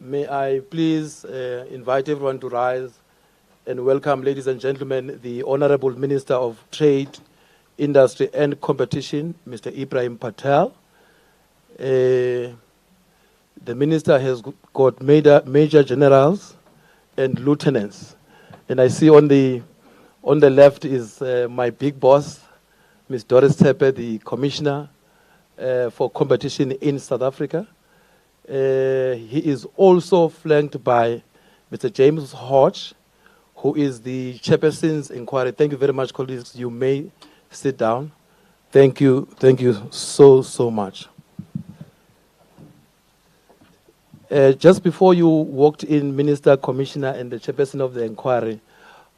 May I please invite everyone to rise and welcome, ladies and gentlemen, the Honorable Minister of Trade, Industry and Competition, Mr. Ibrahim Patel. The Minister has got major generals and lieutenants. And I see on the left is my big boss, Ms. Doris Tepe, the Commissioner for Competition in South Africa. He is also flanked by Mr. James Hodge, who is the Chairperson's Inquiry. Thank you very much, colleagues. You may sit down. Thank you so much. Just before you walked in, Minister, Commissioner, and the Chairperson of the Inquiry,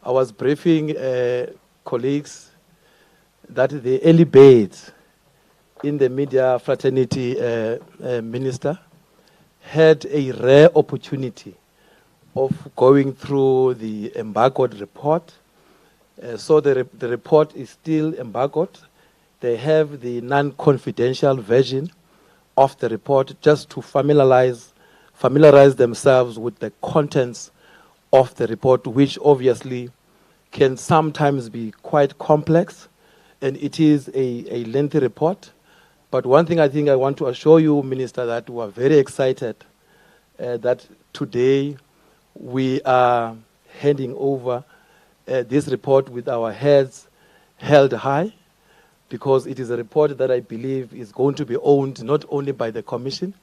I was briefing colleagues that the early birds in the media fraternity, Minister, had a rare opportunity of going through the embargoed report. So the report is still embargoed. They have the non-confidential version of the report just to familiarize themselves with the contents of the report, which obviously can sometimes be quite complex, and it is a lengthy report. But one thing I think I want to assure you, Minister, that we are very excited that today we are handing over this report with our heads held high, because it is a report that I believe is going to be owned not only by the Commission,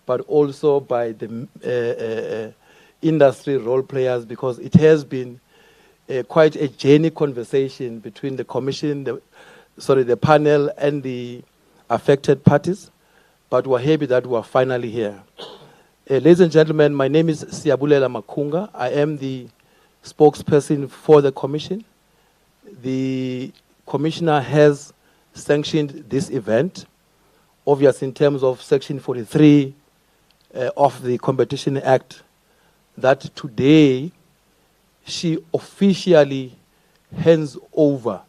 but also by the industry role players, because it has been quite a journey conversation between the Commission, the panel, and the affected parties. But we're happy that we're finally here. Ladies and gentlemen, my name is Siyabulela Makunga. I am the spokesperson for the Commission. The Commissioner has sanctioned this event, obviously in terms of Section 43 of the Competition Act, that today she officially hands over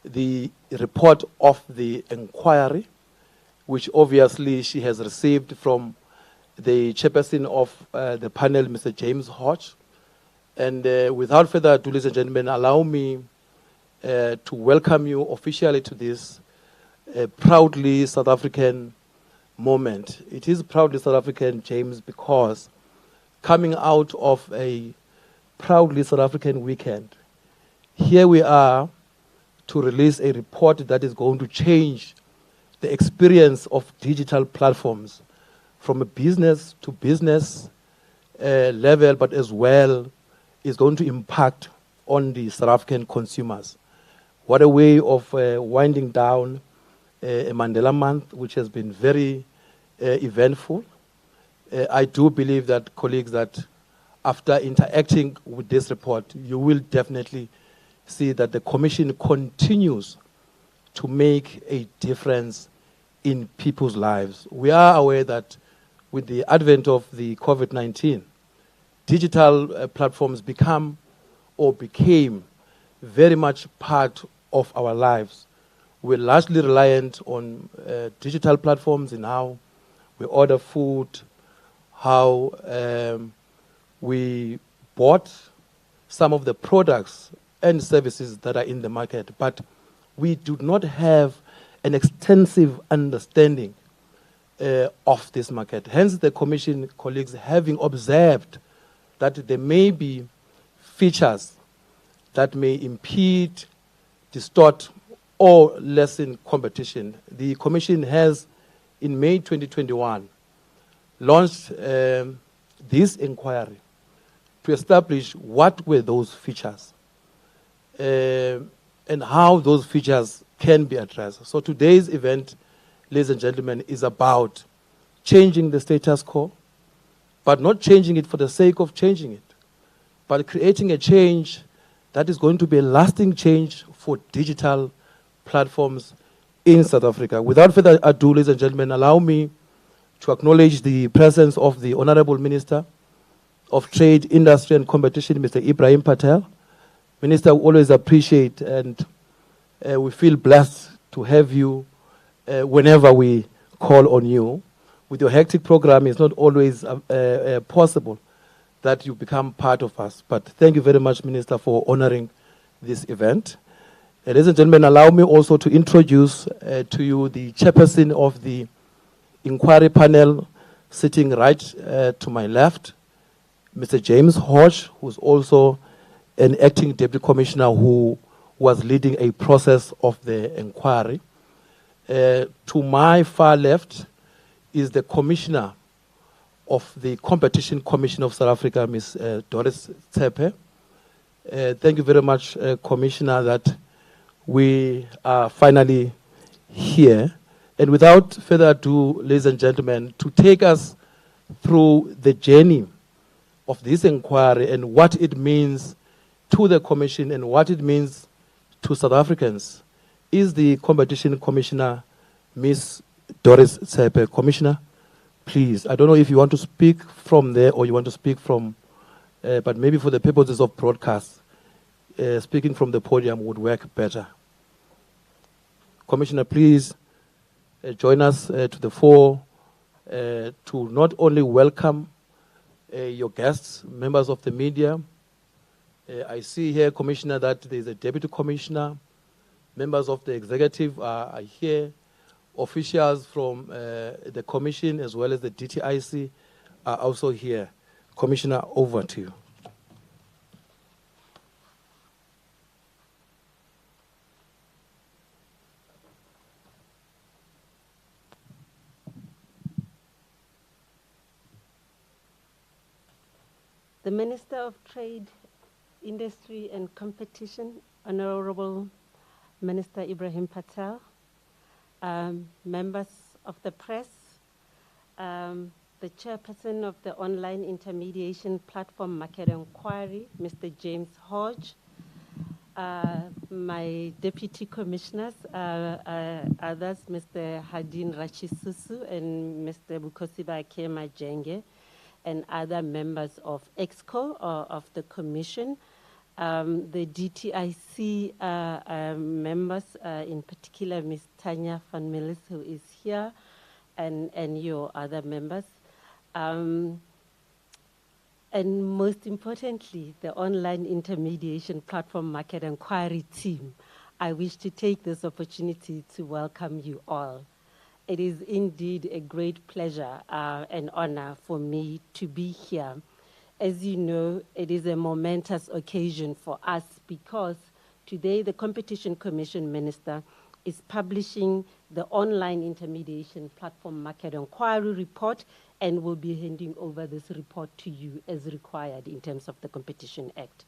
the report of the inquiry, which obviously she has received from the chairperson of the panel, Mr. James Hodge. And without further ado, ladies and gentlemen, allow me to welcome you officially to this proudly South African moment. It is proudly South African, James, because coming out of a proudly South African weekend, here we are to release a report that is going to change the experience of digital platforms from a business to business level, but as well is going to impact on the South African consumers. What a way of winding down a Mandela Month, which has been very eventful. I do believe that, colleagues, that after interacting with this report, you will definitely see that the Commission continues to make a difference in people's lives. We are aware that with the advent of the COVID-19, digital platforms became very much part of our lives. We're largely reliant on digital platforms in how we order food, how we bought some of the products and services that are in the market, but we do not have an extensive understanding of this market. Hence, the Commission, colleagues, having observed that there may be features that may impede, distort, or lessen competition, the Commission has, in May 2021, launched this inquiry to establish what were those features and how those features can be addressed. So today's event, ladies and gentlemen, is about changing the status quo, but not changing it for the sake of changing it, but creating a change that is going to be a lasting change for digital platforms in South Africa. Without further ado, ladies and gentlemen, allow me to acknowledge the presence of the Honorable Minister of Trade, Industry and Competition, Mr. Ibrahim Patel. Minister, we always appreciate and we feel blessed to have you whenever we call on you. with your hectic program, it's not always possible that you become part of us. But thank you very much, Minister, for honoring this event. Ladies and gentlemen, allow me also to introduce to you the chairperson of the inquiry panel, sitting right to my left, Mr. James Hodge, who's also an acting deputy commissioner who was leading a process of the inquiry. To my far left is the commissioner of the Competition Commission of South Africa, Ms. Doris Tsepe. Thank you very much, Commissioner, that we are finally here. And without further ado, ladies and gentlemen, to take us through the journey of this inquiry and what it means to the Commission and what it means to South Africans is the Competition Commissioner, Ms. Doris Tsepe. Commissioner, please, I don't know if you want to speak from there or you want to speak from, but maybe for the purposes of broadcast, speaking from the podium would work better. Commissioner, please join us to the fore to not only welcome your guests, members of the media. I see here, Commissioner, that there is a Deputy Commissioner. Members of the executive are here. Officials from the Commission as well as the DTIC are also here. Commissioner, over to you. The Minister of Trade, Industry and Competition, Honorable Minister Ibrahim Patel, members of the press, the chairperson of the online intermediation platform Market Inquiry, Mr. James Hodge, my deputy commissioners, others, Mr. Hadin Rachisusu and Mr. Bukosiba Akema Jenge, and other members of EXCO of the Commission, the DTIC members, in particular Ms. Tanya van Millis, who is here, and your other members. And most importantly, the online intermediation platform Market Inquiry team. I wish to take this opportunity to welcome you all. It is indeed a great pleasure and honor for me to be here. As you know, it is a momentous occasion for us because today the Competition Commission Minister is publishing the online intermediation platform Market Inquiry report and will be handing over this report to you as required in terms of the Competition Act.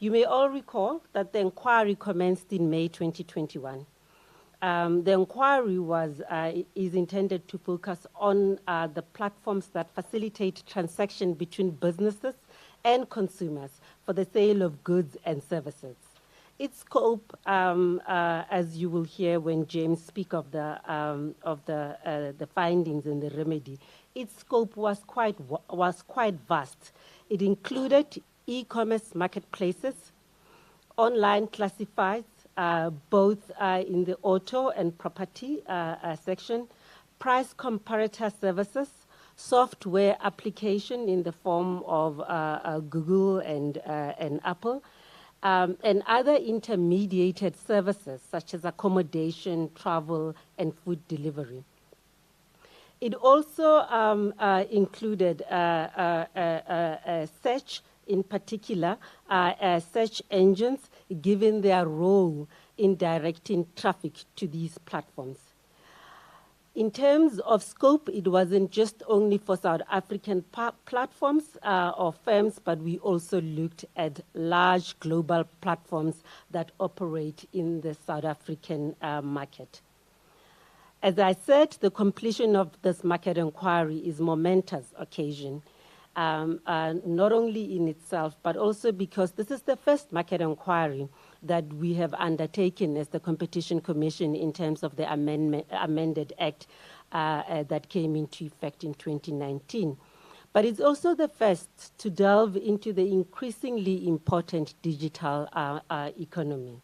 You may all recall that the inquiry commenced in May 2021. The inquiry is intended to focus on the platforms that facilitate transaction between businesses and consumers for the sale of goods and services. Its scope, as you will hear when James speak of the findings and the remedy, its scope was quite vast. It included e-commerce marketplaces, online classifieds, both in the auto and property section, price comparator services, software application in the form of Google and Apple, and other intermediated services such as accommodation, travel, and food delivery. It also included search, in particular, search engines, given their role in directing traffic to these platforms. In terms of scope, it wasn't just only for South African platforms or firms, but we also looked at large global platforms that operate in the South African market. As I said, the completion of this market inquiry is a momentous occasion, not only in itself, but also because this is the first market inquiry that we have undertaken as the Competition Commission in terms of the amended Act that came into effect in 2019. But it's also the first to delve into the increasingly important digital economy.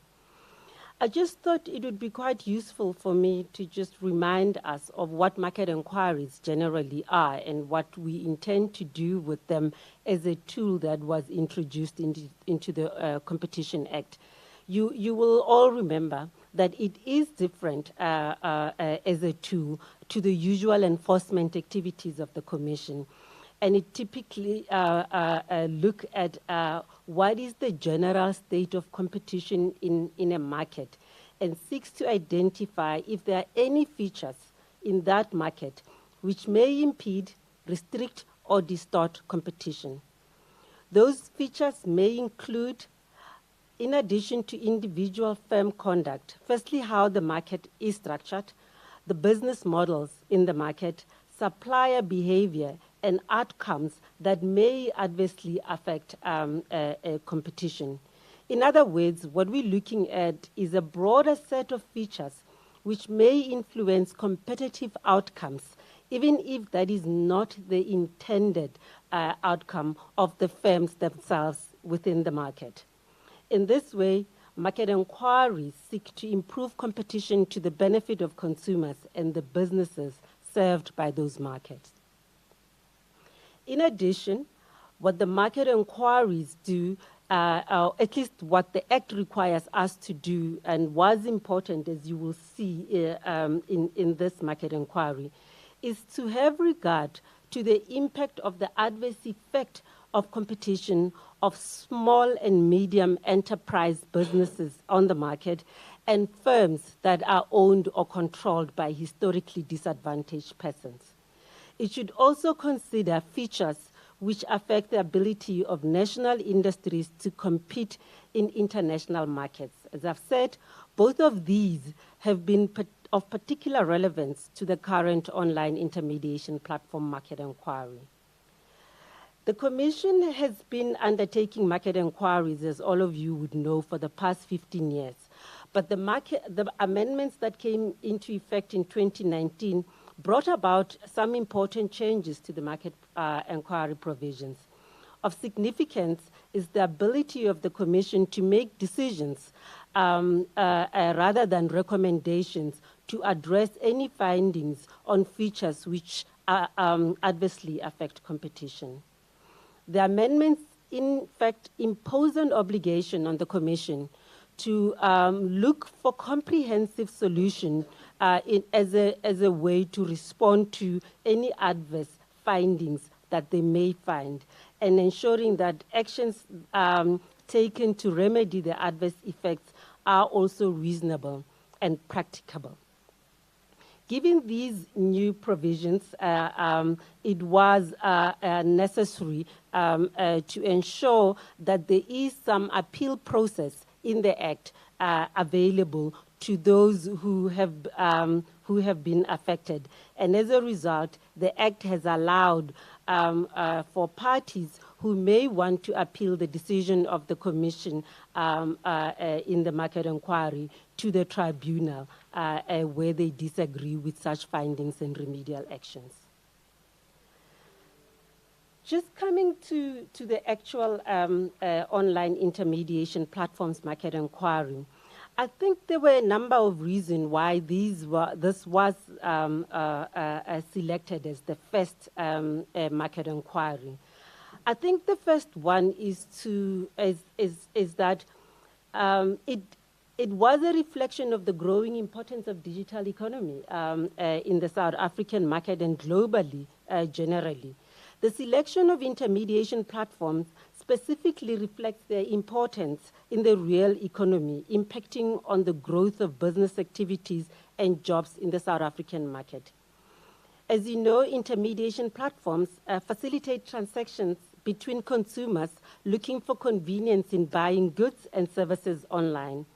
I just thought it would be quite useful for me to just remind us of what market inquiries generally are and what we intend to do with them as a tool that was introduced into the Competition Act. You will all remember that it is different as a tool to the usual enforcement activities of the Commission. And it typically look at what is the general state of competition in a market and seeks to identify if there are any features in that market which may impede, restrict, or distort competition. Those features may include, in addition to individual firm conduct, firstly, how the market is structured, the business models in the market, supplier behavior, and outcomes that may adversely affect competition. In other words, what we're looking at is a broader set of features which may influence competitive outcomes, even if that is not the intended outcome of the firms themselves within the market. In this way, market inquiries seek to improve competition to the benefit of consumers and the businesses served by those markets. In addition, what the market inquiries do, at least what the Act requires us to do, and was important, as you will see in this market inquiry, is to have regard to the impact of the adverse effect of competition of small and medium enterprise businesses on the market and firms that are owned or controlled by historically disadvantaged persons. It should also consider features which affect the ability of national industries to compete in international markets. As I've said, both of these have been of particular relevance to the current online intermediation platform market inquiry. The Commission has been undertaking market inquiries, as all of you would know, for the past 15 years. But the amendments that came into effect in 2019 brought about some important changes to the market inquiry provisions. Of significance is the ability of the Commission to make decisions rather than recommendations to address any findings on features which adversely affect competition. The amendments, in fact, impose an obligation on the Commission to look for comprehensive solution as a way to respond to any adverse findings that they may find, and ensuring that actions taken to remedy the adverse effects are also reasonable and practicable. Given these new provisions, it was necessary to ensure that there is some appeal process in the Act available to those who have been affected. And as a result, the Act has allowed for parties who may want to appeal the decision of the Commission in the market inquiry to the tribunal where they disagree with such findings and remedial actions. Just coming to the actual online intermediation platforms market inquiry, I think there were a number of reasons why this was selected as the first market inquiry. I think the first one is that it was a reflection of the growing importance of digital economy in the South African market and globally generally. The selection of intermediation platforms specifically reflects their importance in the real economy, impacting on the growth of business activities and jobs in the South African market. As you know, intermediation platforms facilitate transactions between consumers looking for convenience in buying goods and services online.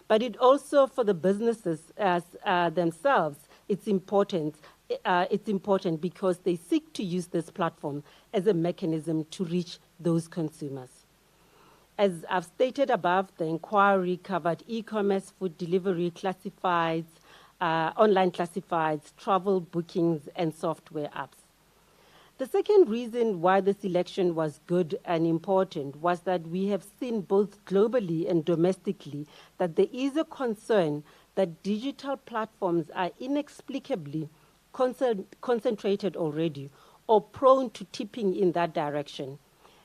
But it also, for the businesses themselves, it's important because they seek to use this platform as a mechanism to reach those consumers. As I've stated above, the inquiry covered e-commerce, food delivery, classifieds, online classifieds, travel bookings, and software apps. The second reason why this election was good and important was that we have seen both globally and domestically that there is a concern that digital platforms are inexplicably concentrated already or prone to tipping in that direction,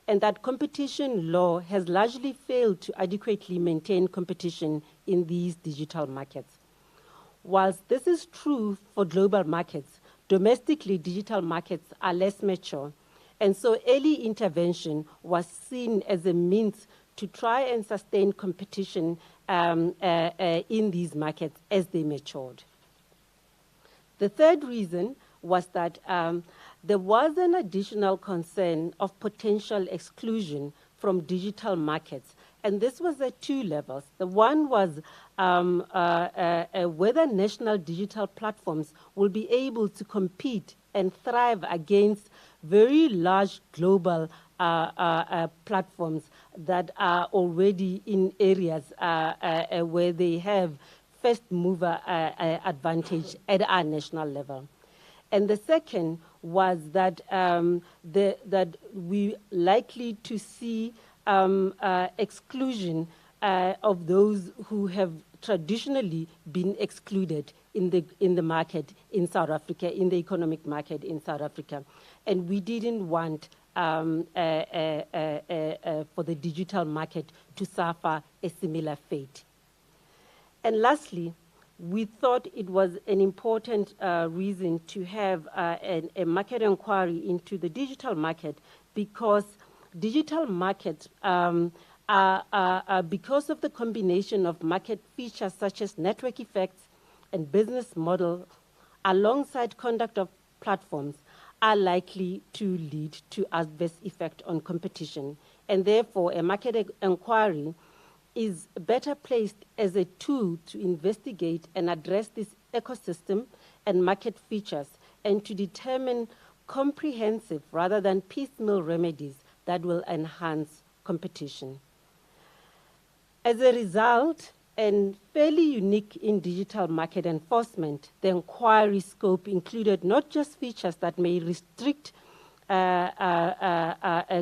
and that competition law has largely failed to adequately maintain competition in these digital markets. Whilst this is true for global markets, domestically digital markets are less mature, and so early intervention was seen as a means to try and sustain competition in these markets as they matured. The third reason was that there was an additional concern of potential exclusion from digital markets, and this was at two levels. The one was whether national digital platforms will be able to compete and thrive against very large global platforms that are already in areas where they have first mover advantage at our national level. And the second was that that we likely to see exclusion of those who have traditionally been excluded in the market in South Africa, in the economic market in South Africa. And we didn't want for the digital market to suffer a similar fate. And lastly, we thought it was an important reason to have a market inquiry into the digital market, because digital markets because of the combination of market features such as network effects and business model alongside conduct of platforms are likely to lead to adverse effect on competition. And therefore, a market inquiry is better placed as a tool to investigate and address this ecosystem and market features, and to determine comprehensive rather than piecemeal remedies that will enhance competition. As a result, and fairly unique in digital market enforcement, the inquiry scope included not just features that may restrict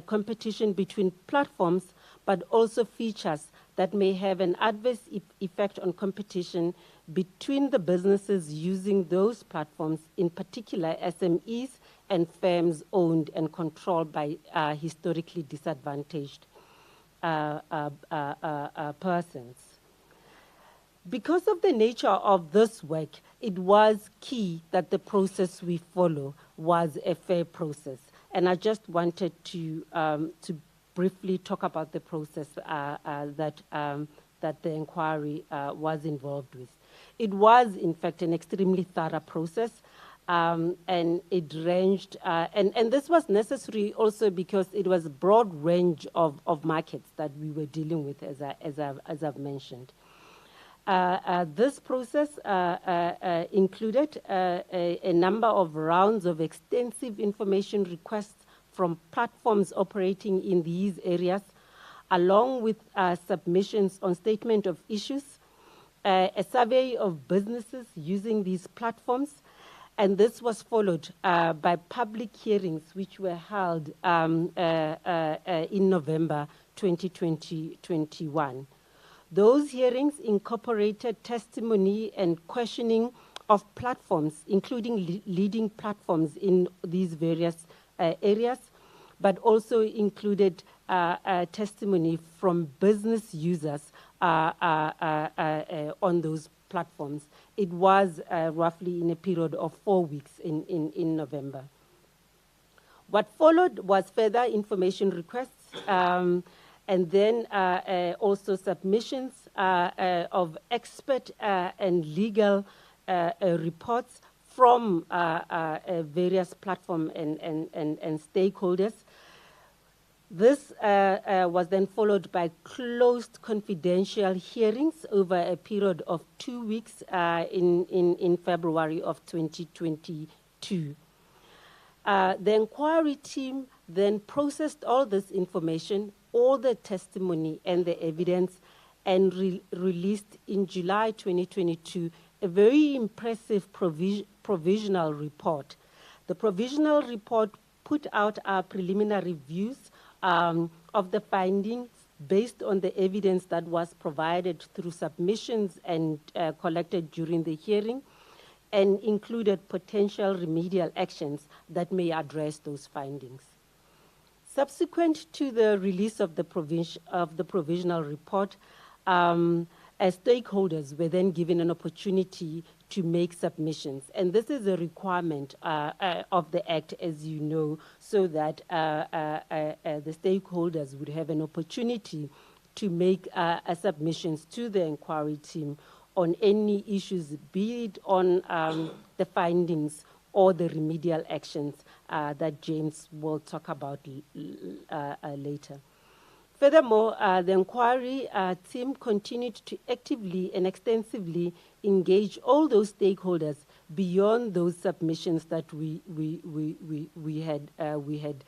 competition between platforms, but also features that may have an adverse effect on competition between the businesses using those platforms, in particular SMEs and firms owned and controlled by historically disadvantaged persons. Because of the nature of this work, it was key that the process we follow was a fair process. And I just wanted to briefly talk about the process that the inquiry was involved with. It was, in fact, an extremely thorough process, and it ranged, and this was necessary also because it was a broad range of markets that we were dealing with, as I've mentioned. This process included a number of rounds of extensive information requests from platforms operating in these areas, along with submissions on statement of issues, a survey of businesses using these platforms, and this was followed by public hearings which were held in November 2021. Those hearings incorporated testimony and questioning of platforms, including leading platforms in these various areas, but also included testimony from business users on those platforms. It was roughly in a period of 4 weeks in November. What followed was further information requests, and then also submissions of expert and legal reports from various platform and stakeholders. This was then followed by closed confidential hearings over a period of 2 weeks in February of 2022. The inquiry team then processed all this information, all the testimony and the evidence, and released in July 2022 a very impressive provisional report. The provisional report put out our preliminary views of the findings based on the evidence that was provided through submissions and collected during the hearing, and included potential remedial actions that may address those findings. Subsequent to the release of the provisional report, as stakeholders were then given an opportunity to make submissions. And this is a requirement of the Act, as you know, so that the stakeholders would have an opportunity to make submissions to the inquiry team on any issues, be it on the findings or the remedial actions that James will talk about later. Furthermore, the inquiry team continued to actively and extensively engage all those stakeholders beyond those submissions that we had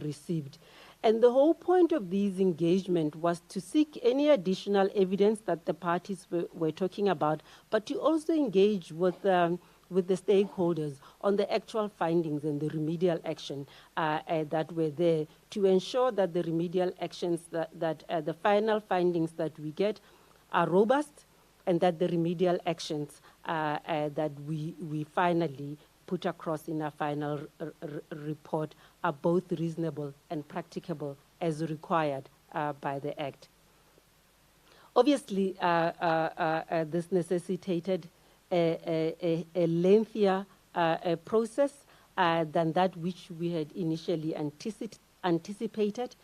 received. And the whole point of these engagement was to seek any additional evidence that the parties were talking about, but to also engage with the stakeholders on the actual findings and the remedial action that were there, to ensure that the remedial actions, that the final findings that we get are robust, and that the remedial actions that we finally put across in our final report are both reasonable and practicable as required by the Act. Obviously, this necessitated a lengthier process than that which we had initially anticipated,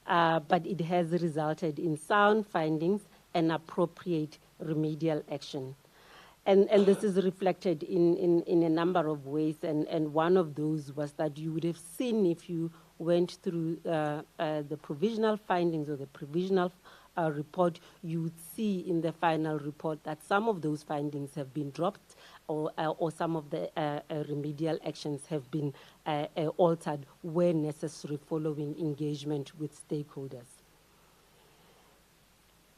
but it has resulted in sound findings and appropriate remedial action. And this is reflected in a number of ways, and one of those was that you would have seen, if you went through the provisional findings or the provisional report, you would see in the final report that some of those findings have been dropped, or some of the remedial actions have been altered where necessary following engagement with stakeholders.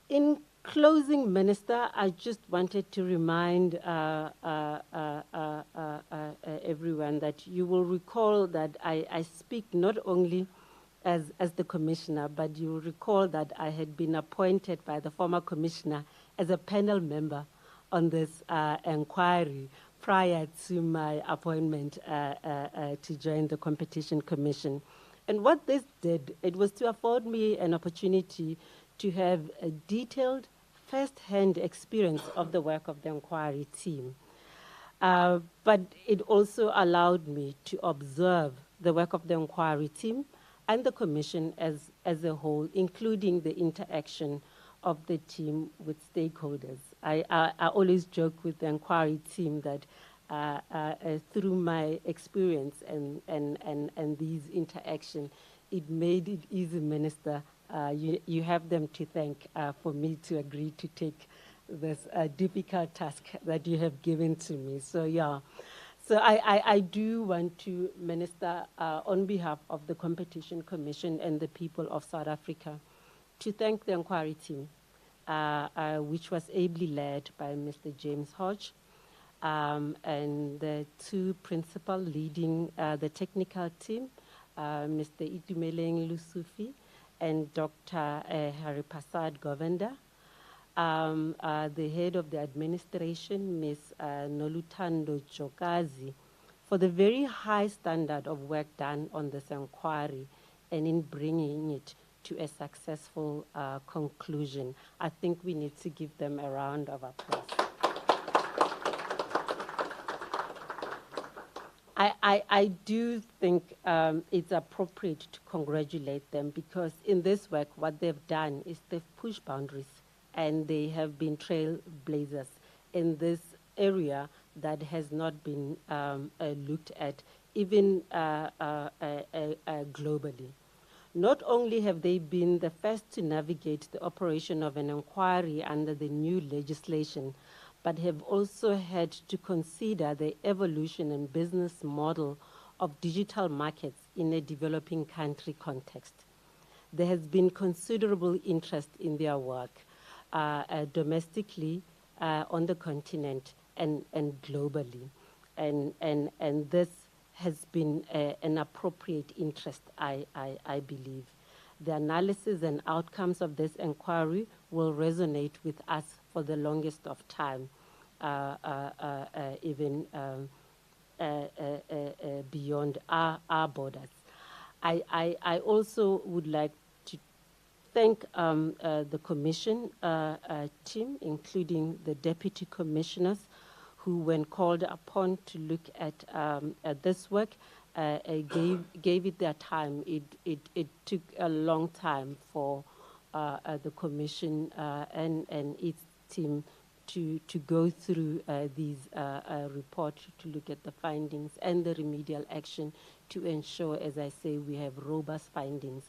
In closing, Minister, I just wanted to remind everyone that you will recall that I speak not only as the commissioner, but you will recall that I had been appointed by the former commissioner as a panel member on this inquiry prior to my appointment to join the Competition Commission. And what this did, it was to afford me an opportunity to have a detailed first-hand experience of the work of the inquiry team. But it also allowed me to observe the work of the inquiry team and the Commission as a whole, including the interaction of the team with stakeholders. I always joke with the inquiry team that through my experience and these interactions, it made it easy, Minister. You have them to thank for me to agree to take this difficult task that you have given to me. So yeah, so I do want to, Minister, on behalf of the Competition Commission and the people of South Africa, to thank the inquiry team, which was ably led by Mr. James Hodge, and the two principal leading the technical team, Mr. Itumeleng Lusufi and Dr. Haripasad Govender, the head of the administration, Ms. Nolutando Jokazi, for the very high standard of work done on this inquiry and in bringing it to a successful conclusion. I think we need to give them a round of applause. I do think it's appropriate to congratulate them, because in this work, what they've done is they've pushed boundaries, and they have been trailblazers in this area that has not been looked at, even globally. Not only have they been the first to navigate the operation of an inquiry under the new legislation, but have also had to consider the evolution and business model of digital markets in a developing country context. There has been considerable interest in their work domestically, on the continent, and globally. And this has been an appropriate interest, I believe. The analysis and outcomes of this inquiry will resonate with us for the longest of time, even beyond our borders. I also would like to thank the Commission team, including the Deputy Commissioners, who, when called upon to look at this work, gave it their time. It took a long time for the Commission and its team to go through these reports, to look at the findings and the remedial action to ensure, as I say, we have robust findings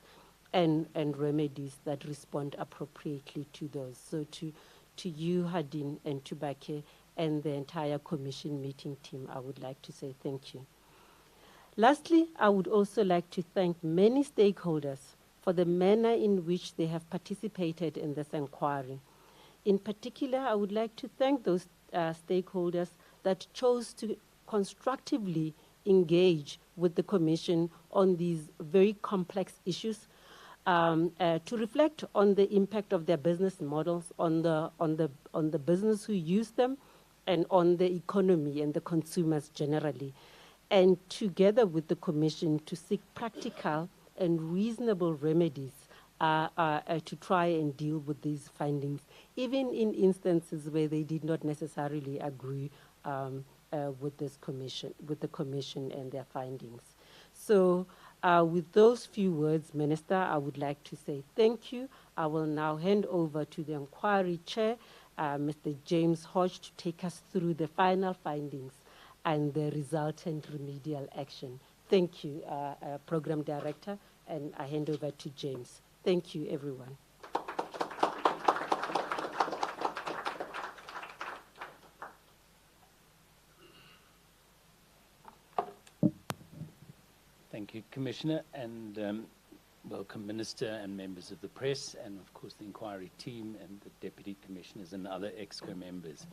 and remedies that respond appropriately to those. So to you, Hadin, and to Bake, and the entire Commission meeting team, I would like to say thank you. Lastly, I would also like to thank many stakeholders for the manner in which they have participated in this inquiry. In particular, I would like to thank those stakeholders that chose to constructively engage with the Commission on these very complex issues, to reflect on the impact of their business models on the business who use them, and on the economy and the consumers generally, and together with the Commission to seek practical and reasonable remedies to try and deal with these findings, even in instances where they did not necessarily agree with the Commission and their findings. So with those few words, Minister, I would like to say thank you. I will now hand over to the inquiry chair, Mr. James Hodge, to take us through the final findings and the resultant remedial action. Thank you, Program Director, and I hand over to James. Thank you, everyone. Thank you, Commissioner, and welcome, Minister and members of the press, and of course the inquiry team and the Deputy Commissioners and other EXCO members.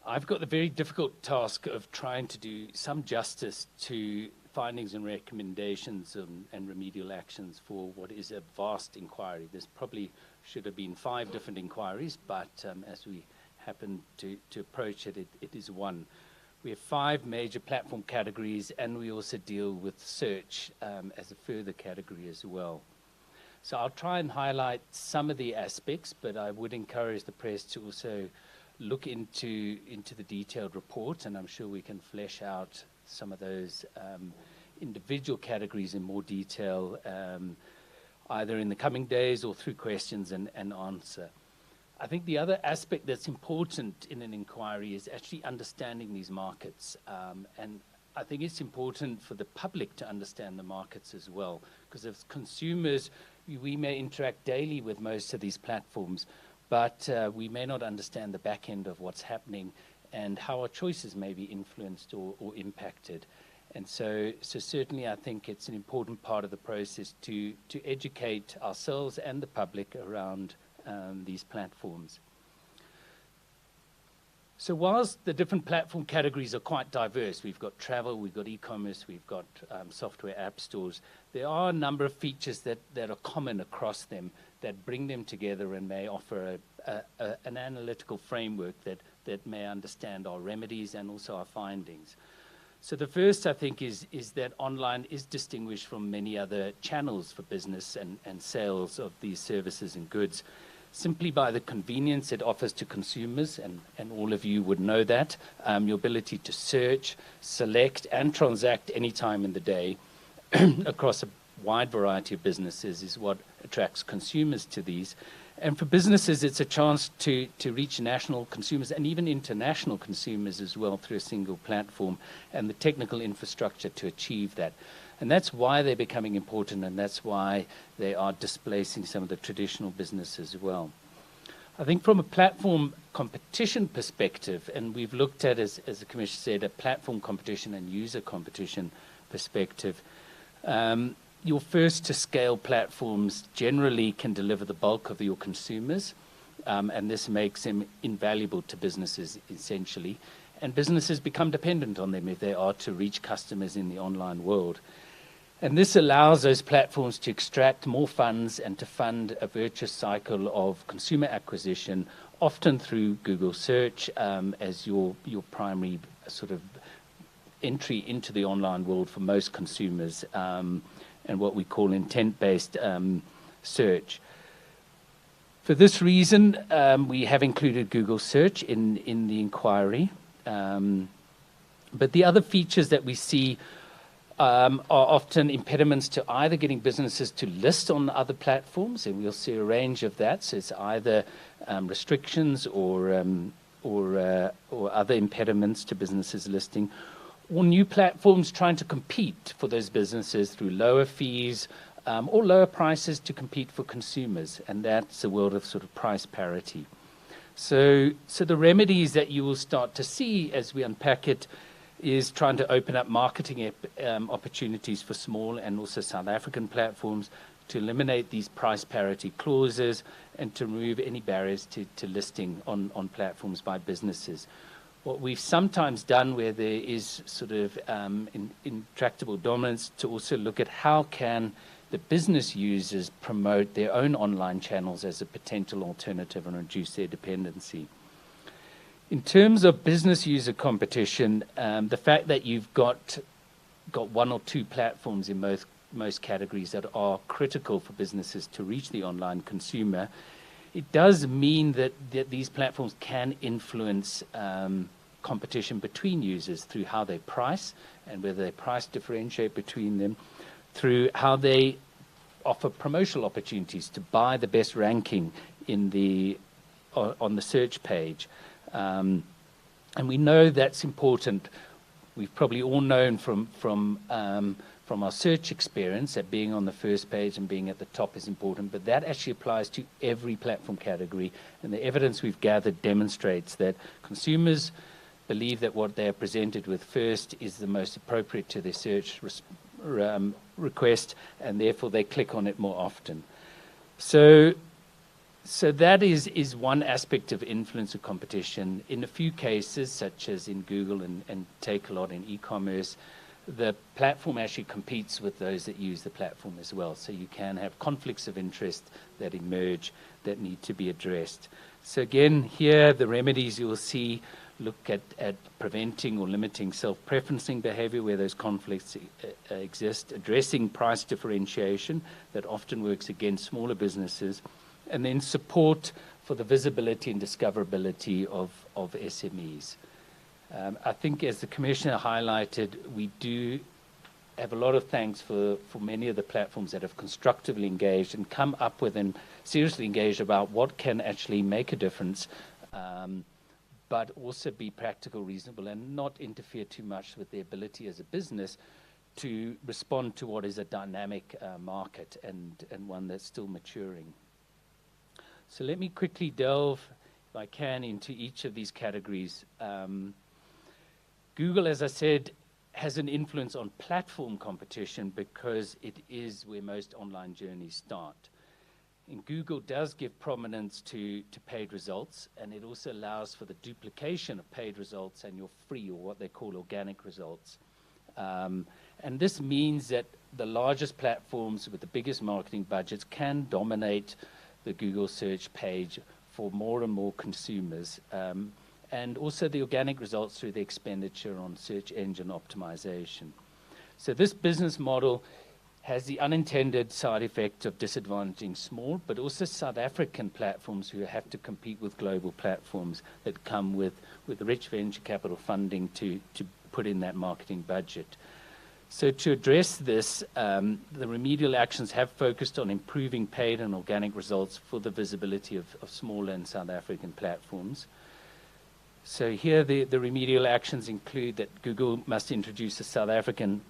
I've got the very difficult task of trying to do some justice to findings and recommendations and remedial actions for what is a vast inquiry. There's probably should have been 5 different inquiries, but as we happen to approach it, it is one. We have 5 major platform categories, and we also deal with search as a further category as well. So I'll try and highlight some of the aspects, but I would encourage the press to also look into the detailed report, and I'm sure we can flesh out some of those individual categories in more detail, either in the coming days or through questions and answer. I think the other aspect that's important in an inquiry is actually understanding these markets. And I think it's important for the public to understand the markets as well, because as consumers, we may interact daily with most of these platforms, but we may not understand the back end of what's happening and how our choices may be influenced or impacted. And so certainly I think it's an important part of the process to educate ourselves and the public around these platforms. So whilst the different platform categories are quite diverse, we've got travel, we've got e-commerce, we've got software app stores, there are a number of features that are common across them that bring them together and may offer an analytical framework that may understand our remedies and also our findings. So the first, I think, is that online is distinguished from many other channels for business and sales of these services and goods, simply by the convenience it offers to consumers, and all of you would know that. Your ability to search, select, and transact any time in the day across a wide variety of businesses is what attracts consumers to these. And for businesses, it's a chance to reach national consumers and even international consumers as well through a single platform and the technical infrastructure to achieve that. And that's why they're becoming important, and that's why they are displacing some of the traditional business as well. I think from a platform competition perspective, and we've looked at, as the Commissioner said, a platform competition and user competition perspective, your first-to-scale platforms generally can deliver the bulk of your consumers, and this makes them invaluable to businesses, essentially. and businesses become dependent on them if they are to reach customers in the online world. And this allows those platforms to extract more funds and to fund a virtuous cycle of consumer acquisition, often through Google search as your primary sort of entry into the online world for most consumers, and what we call intent-based search. For this reason, we have included Google search in the inquiry. But the other features that we see are often impediments to either getting businesses to list on other platforms, and we'll see a range of that. So it's either restrictions or other impediments to businesses listing, or new platforms trying to compete for those businesses through lower fees or lower prices to compete for consumers, and that's the world of sort of price parity. So the remedies that you will start to see as we unpack it is trying to open up marketing opportunities for small and also South African platforms to eliminate these price parity clauses and to remove any barriers to listing on platforms by businesses. What we've sometimes done where there is sort of intractable dominance, to also look at how can the business users promote their own online channels as a potential alternative and reduce their dependency. In terms of business user competition, the fact that you've got one or two platforms in most categories that are critical for businesses to reach the online consumer, it does mean that these platforms can influence competition between users through how they price and whether they price differentiate between them, through how they offer promotional opportunities to buy the best ranking on the search page. And we know that's important. We've probably all known from our search experience that being on the first page and being at the top is important, but that actually applies to every platform category. And the evidence we've gathered demonstrates that consumers believe that what they are presented with first is the most appropriate to their search request, and therefore they click on it more often. So that is one aspect of influence of competition. In a few cases, such as in Google and Takealot in e-commerce, the platform actually competes with those that use the platform as well. So you can have conflicts of interest that emerge that need to be addressed. So again, here the remedies you will see look at preventing or limiting self-preferencing behavior where those conflicts exist, addressing price differentiation that often works against smaller businesses, and then support for the visibility and discoverability of SMEs. I think, as the Commissioner highlighted, we do have a lot of thanks for many of the platforms that have constructively engaged and come up with and seriously engaged about what can actually make a difference, but also be practical, reasonable, and not interfere too much with the ability as a business to respond to what is a dynamic market and one that's still maturing. So let me quickly delve, if I can, into each of these categories. Google, as I said, has an influence on platform competition because it is where most online journeys start. And Google does give prominence to paid results, and it also allows for the duplication of paid results and your free, or what they call organic results. And this means that the largest platforms with the biggest marketing budgets can dominate the Google search page for more and more consumers, and also the organic results through the expenditure on search engine optimization. So this business model has the unintended side effect of disadvantaging small, but also South African platforms who have to compete with global platforms that come with rich venture capital funding to put in that marketing budget. So to address this, the remedial actions have focused on improving paid and organic results for the visibility of smaller and South African platforms. So here the remedial actions include that Google must introduce a South African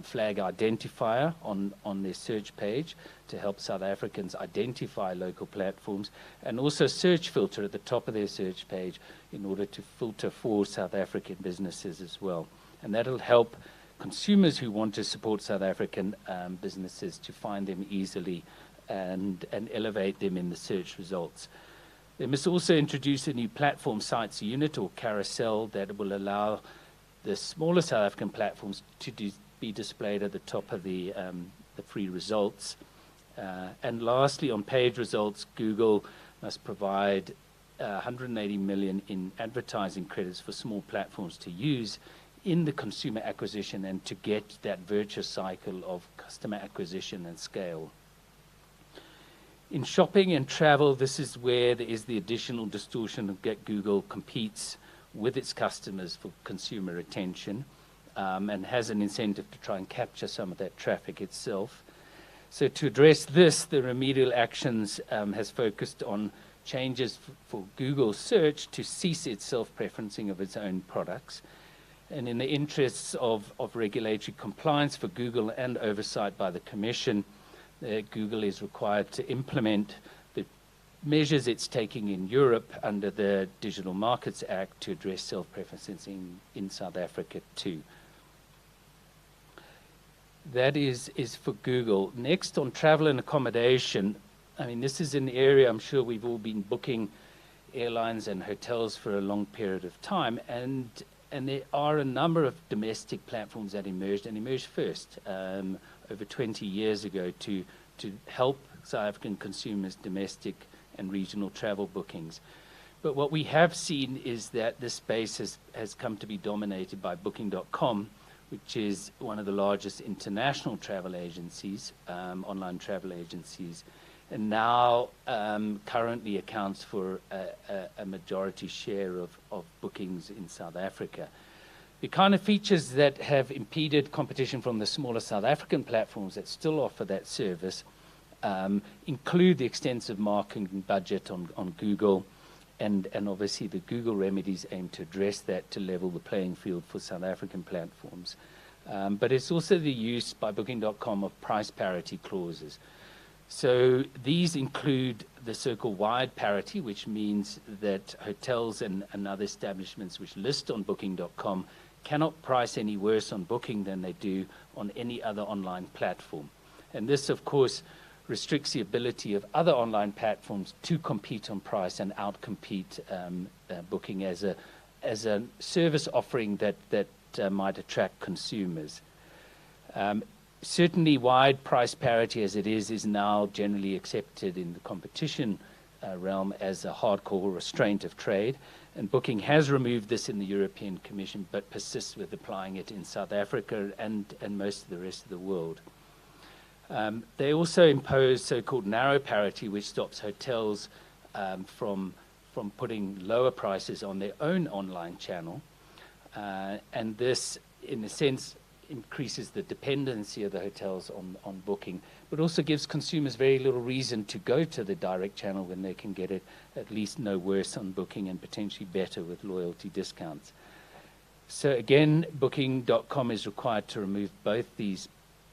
flag identifier on their search page to help South Africans identify local platforms, and also search filter at the top of their search page in order to filter for South African businesses as well. And that'll help consumers who want to support South African businesses to find them easily and elevate them in the search results. They must also introduce a new platform sites unit or carousel that will allow the smaller South African platforms to be displayed at the top of the free results. And lastly, on page results, Google must provide 180 million in advertising credits for small platforms to use in the consumer acquisition and to get that virtuous cycle of customer acquisition and scale. In shopping and travel, this is where there is the additional distortion of Google competes with its customers for consumer attention and has an incentive to try and capture some of that traffic itself. So to address this, the remedial actions has focused on changes for Google search to cease its self-preferencing of its own products. And in the interests of regulatory compliance for Google and oversight by the Commission, Google is required to implement the measures it's taking in Europe under the Digital Markets Act to address self-preferencing in South Africa too. That is for Google. Next, on travel and accommodation, I mean, this is an area I'm sure we've all been booking airlines and hotels for a long period of time, and there are a number of domestic platforms that emerged first over 20 years ago to help South African consumers' domestic and regional travel bookings. But what we have seen is that this space has come to be dominated by Booking.com, which is one of the largest international travel agencies, online travel agencies, and now currently accounts for a majority share of bookings in South Africa. The kind of features that have impeded competition from the smaller South African platforms that still offer that service include the extensive marketing budget on Google, and obviously the Google remedies aim to address that to level the playing field for South African platforms. But it's also the use by Booking.com of price parity clauses. So these include the so-called wide parity, which means that hotels and other establishments which list on Booking.com cannot price any worse on Booking than they do on any other online platform. And this, of course, restricts the ability of other online platforms to compete on price and outcompete Booking as a service offering that might attract consumers. Certainly wide price parity as it is now generally accepted in the competition realm as a hardcore restraint of trade. And Booking has removed this in the European Commission, but persists with applying it in South Africa and most of the rest of the world. They also impose so-called narrow parity, which stops hotels from putting lower prices on their own online channel. And this, in a sense, increases the dependency of the hotels on Booking, but also gives consumers very little reason to go to the direct channel when they can get it at least no worse on Booking and potentially better with loyalty discounts. So again, Booking.com is required to remove both these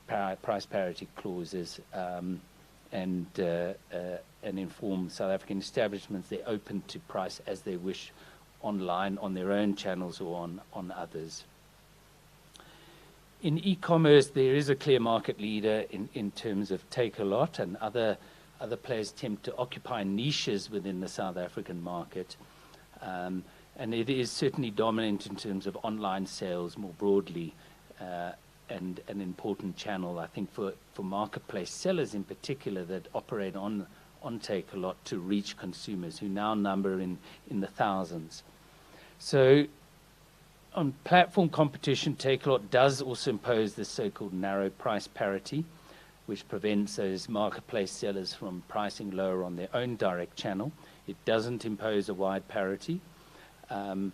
price parity clauses and inform South African establishments they're open to price as they wish online on their own channels or on others. In e-commerce, there is a clear market leader in terms of Takealot, and other players attempt to occupy niches within the South African market. And it is certainly dominant in terms of online sales more broadly, and an important channel, I think, for marketplace sellers in particular that operate on Takealot to reach consumers who now number in the thousands. So on platform competition, Takealot does also impose the so-called narrow price parity, which prevents those marketplace sellers from pricing lower on their own direct channel. It doesn't impose a wide parity. And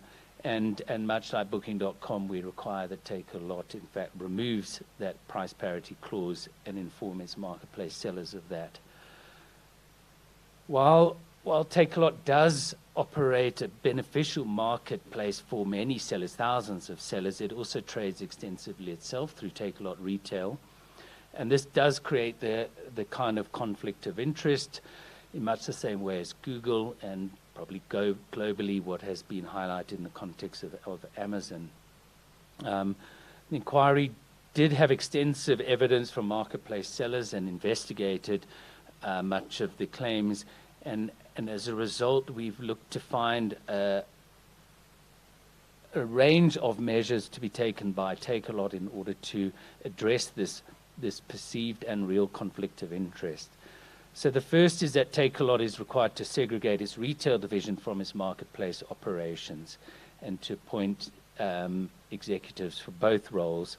much like Booking.com, we require that Takealot, in fact, removes that price parity clause and informs its marketplace sellers of that. While Takealot does operate a beneficial marketplace for many sellers, thousands of sellers, it also trades extensively itself through Takealot Retail. And this does create the kind of conflict of interest in much the same way as Google and probably globally what has been highlighted in the context of Amazon. The inquiry did have extensive evidence from marketplace sellers and investigated much of the claims, and And as a result, we've looked to find a range of measures to be taken by Takealot in order to address this perceived and real conflict of interest. So the first is that Takealot is required to segregate its retail division from its marketplace operations and to appoint executives for both roles.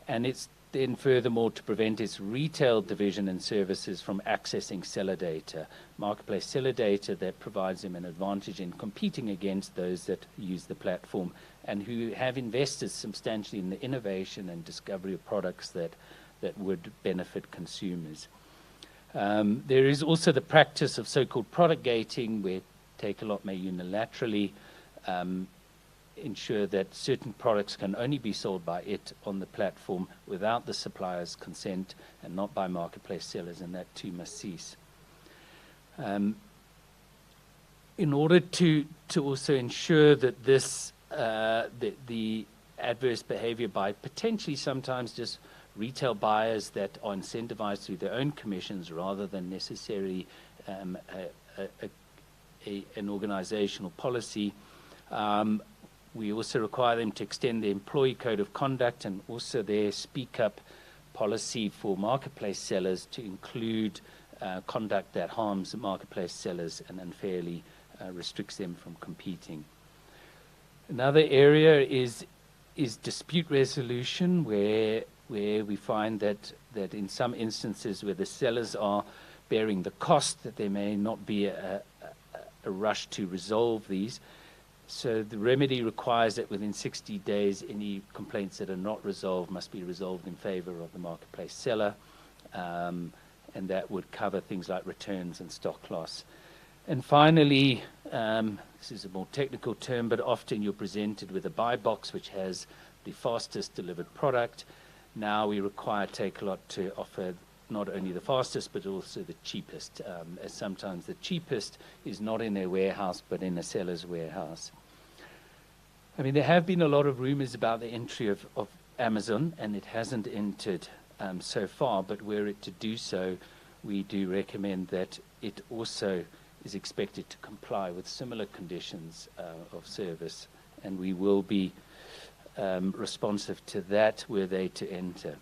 And it's then furthermore to prevent its retail division and services from accessing seller data, marketplace seller data that provides them an advantage in competing against those that use the platform and who have invested substantially in the innovation and discovery of products that would benefit consumers. There is also the practice of so-called product gating, where Takealot may unilaterally ensure that certain products can only be sold by it on the platform without the supplier's consent and not by marketplace sellers, and that too must cease. In order to also ensure that this the adverse behavior by potentially sometimes just retail buyers that are incentivized through their own commissions rather than necessarily an organizational policy, we also require them to extend the employee code of conduct and also their speak up policy for marketplace sellers to include conduct that harms marketplace sellers and unfairly restricts them from competing. Another area is dispute resolution, where we find that in some instances where the sellers are bearing the cost, that there may not be a rush to resolve these. So the remedy requires that within 60 days, any complaints that are not resolved must be resolved in favor of the marketplace seller, and that would cover things like returns and stock loss. And finally, this is a more technical term, but often you're presented with a buy box which has the fastest delivered product. Now we require Takealot to offer not only the fastest but also the cheapest, as sometimes the cheapest is not in their warehouse but in a seller's warehouse. I mean, there have been a lot of rumors about the entry of Amazon, and it hasn't entered so far, but were it to do so, we do recommend that it also is expected to comply with similar conditions of service, and we will be responsive to that were they to enter.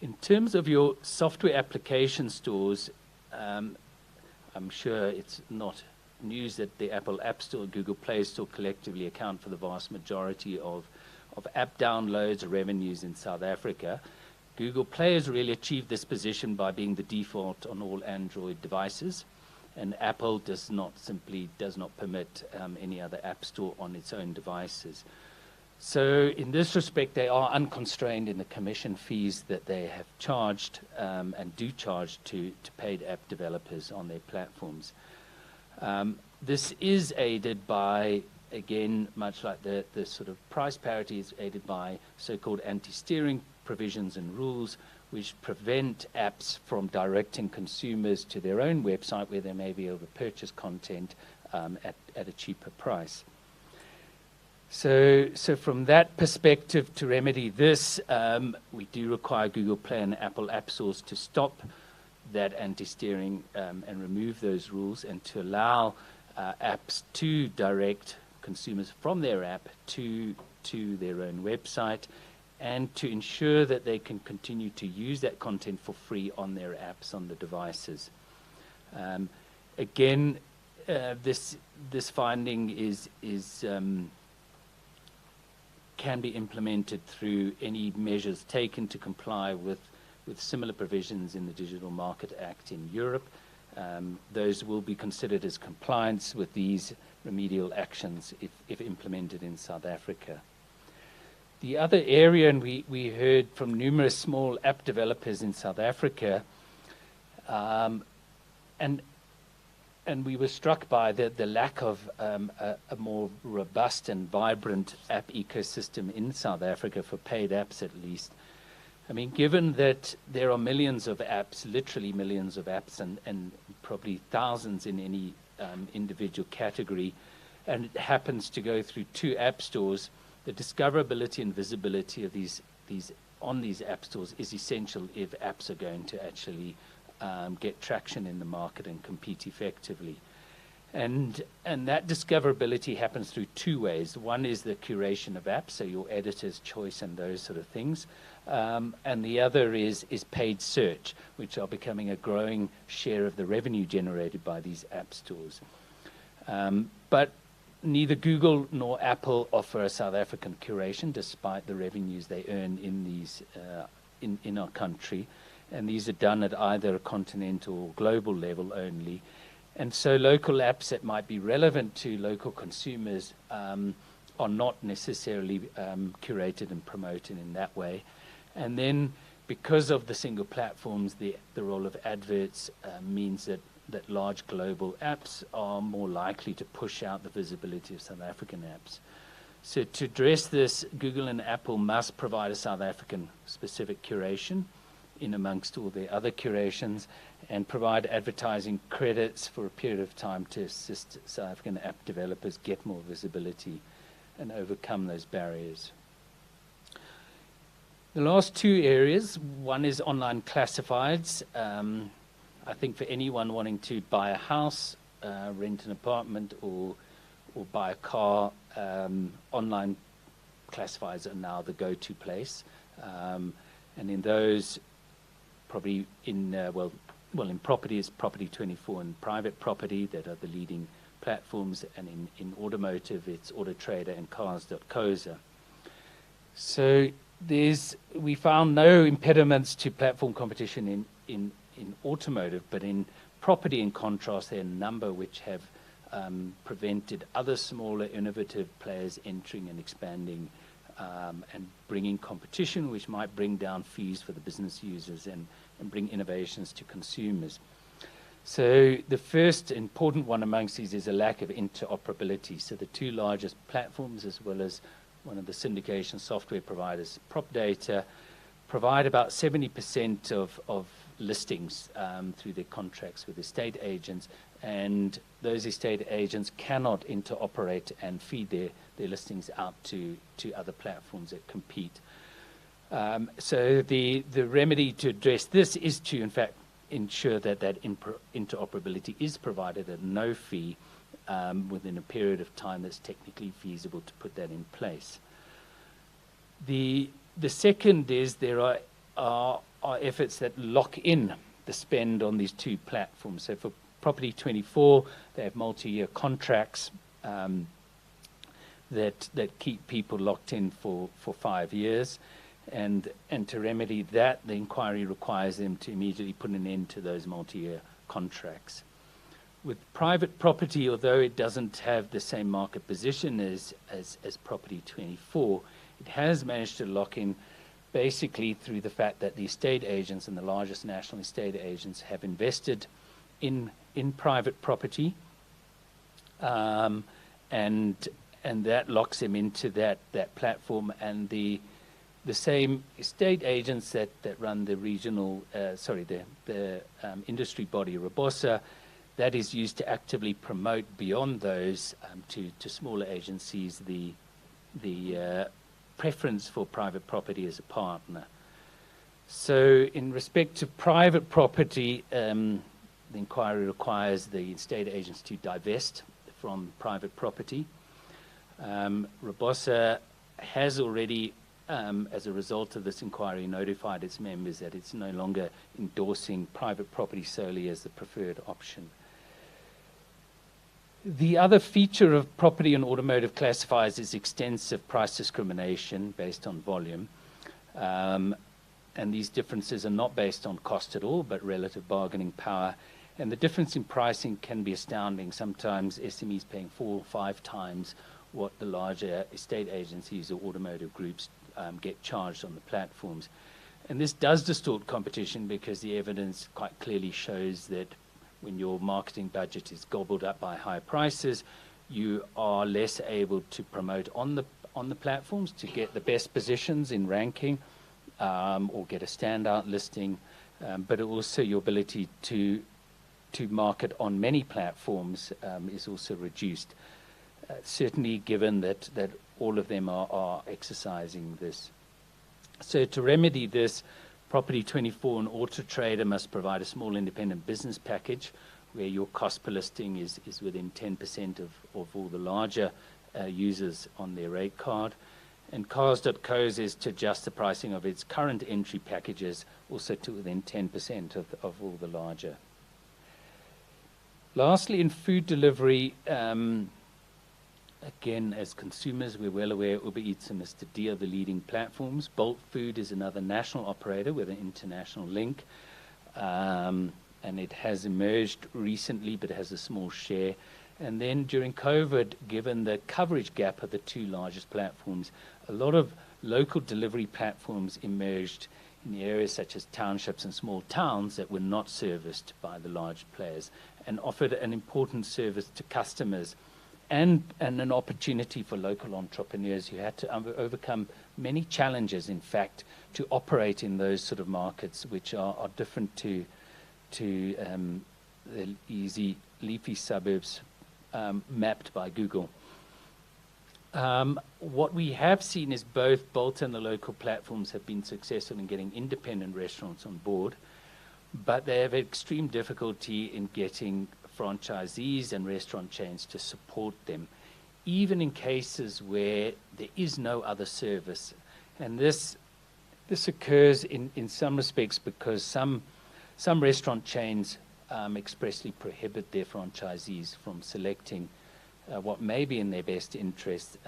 In terms of your software application stores, I'm sure it's not news that the Apple App Store and Google Play Store collectively account for the vast majority of app downloads or revenues in South Africa. Google Play has really achieved this position by being the default on all Android devices, and Apple does not permit any other app store on its own devices. So in this respect, they are unconstrained in the commission fees that they have charged and do charge to paid app developers on their platforms. This is aided by, again, much like the sort of price parity, is aided by so-called anti-steering provisions and rules which prevent apps from directing consumers to their own website where they may be able to purchase content at a cheaper price. So from that perspective, to remedy this, we do require Google Play and Apple App Stores to stop that anti-steering and remove those rules, and to allow apps to direct consumers from their app to their own website, and to ensure that they can continue to use that content for free on their apps on the devices. Again, this finding is can be implemented through any measures taken to comply with similar provisions in the Digital Market Act in Europe. Those will be considered as compliance with these remedial actions if implemented in South Africa. The other area, and we heard from numerous small app developers in South Africa, and we were struck by the lack of a more robust and vibrant app ecosystem in South Africa for paid apps, at least. I mean, given that there are millions of apps, literally millions of apps, and probably thousands in any individual category, and it happens to go through 2 app stores, the discoverability and visibility of these app stores is essential if apps are going to actually get traction in the market and compete effectively. And that discoverability happens through two ways. One is the curation of apps, so your editor's choice and those sort of things. And the other is paid search, which are becoming a growing share of the revenue generated by these app stores. But neither Google nor Apple offer a South African curation, despite the revenues they earn in these in our country. And these are done at either a continental or global level only. And so local apps that might be relevant to local consumers are not necessarily curated and promoted in that way. And then because of the single platforms, the role of adverts means that large global apps are more likely to push out the visibility of South African apps. So to address this, Google and Apple must provide a South African specific curation in amongst all their other curations, and provide advertising credits for a period of time to assist South African app developers get more visibility and overcome those barriers. The last two areas, one is online classifieds. I think for anyone wanting to buy a house, rent an apartment, or buy a car, online classifieds are now the go-to place. And in those, probably in in property is Property 24 and private property that are the leading platforms, and in automotive it's Autotrader and Cars.coza. So we found no impediments to platform competition in automotive, but in property, in contrast, there are a number which have prevented other smaller innovative players entering and expanding and bringing competition, which might bring down fees for the business users and bring innovations to consumers. So the first important one amongst these is a lack of interoperability. So the two largest platforms, as well as one of the syndication software providers, PropData, provide about 70% of listings through their contracts with estate agents, and those estate agents cannot interoperate and feed their listings out to other platforms that compete. So the remedy to address this is to, in fact, ensure that interoperability is provided at no fee within a period of time that's technically feasible to put that in place. The second is there are efforts that lock in the spend on these two platforms. So for Property 24, they have multi-year contracts that keep people locked in for 5 years. And to remedy that, the inquiry requires them to immediately put an end to those multi-year contracts. With private property, although it doesn't have the same market position as Property 24, it has managed to lock in basically through the fact that the estate agents and the largest national estate agents have invested in private property, and that locks them into that platform. And the same estate agents that run the regional, the industry body Rebossa, that is used to actively promote beyond those to smaller agencies the preference for private property as a partner. So in respect to private property, the inquiry requires the estate agents to divest from private property. Rebossa has already, as a result of this inquiry, notified its members that it's no longer endorsing private property solely as the preferred option. The other feature of property and automotive classifiers is extensive price discrimination based on volume. And these differences are not based on cost at all, but relative bargaining power. And the difference in pricing can be astounding. Sometimes SMEs paying 4 or 5 times what the larger estate agencies or automotive groups get charged on the platforms. And this does distort competition because the evidence quite clearly shows that when your marketing budget is gobbled up by high prices, you are less able to promote on the platforms to get the best positions in ranking or get a standout listing, but also your ability to market on many platforms is also reduced. Certainly given that all of them are exercising this. So to remedy this, Property 24, an auto trader must provide a small independent business package where your cost per listing is within 10% of all the larger users on their rate card. And Cars.co is to adjust the pricing of its current entry packages also to within 10% of all the larger. Lastly, in food delivery, again, as consumers, we're well aware Uber Eats and Mr. D are the leading platforms. Bolt Food is another national operator with an international link. And it has emerged recently, but has a small share. And then during COVID, given the coverage gap of the two largest platforms, a lot of local delivery platforms emerged in the areas such as townships and small towns that were not serviced by the large players and offered an important service to customers and an opportunity for local entrepreneurs who had to overcome many challenges, in fact, to operate in those sort of markets, which are different to the easy, leafy suburbs mapped by Google. What we have seen is both Bolt and the local platforms have been successful in getting independent restaurants on board, but they have extreme difficulty in getting franchisees and restaurant chains to support them, even in cases where there is no other service. And this occurs in some respects because some restaurant chains expressly prohibit their franchisees from selecting what may be in their best interest,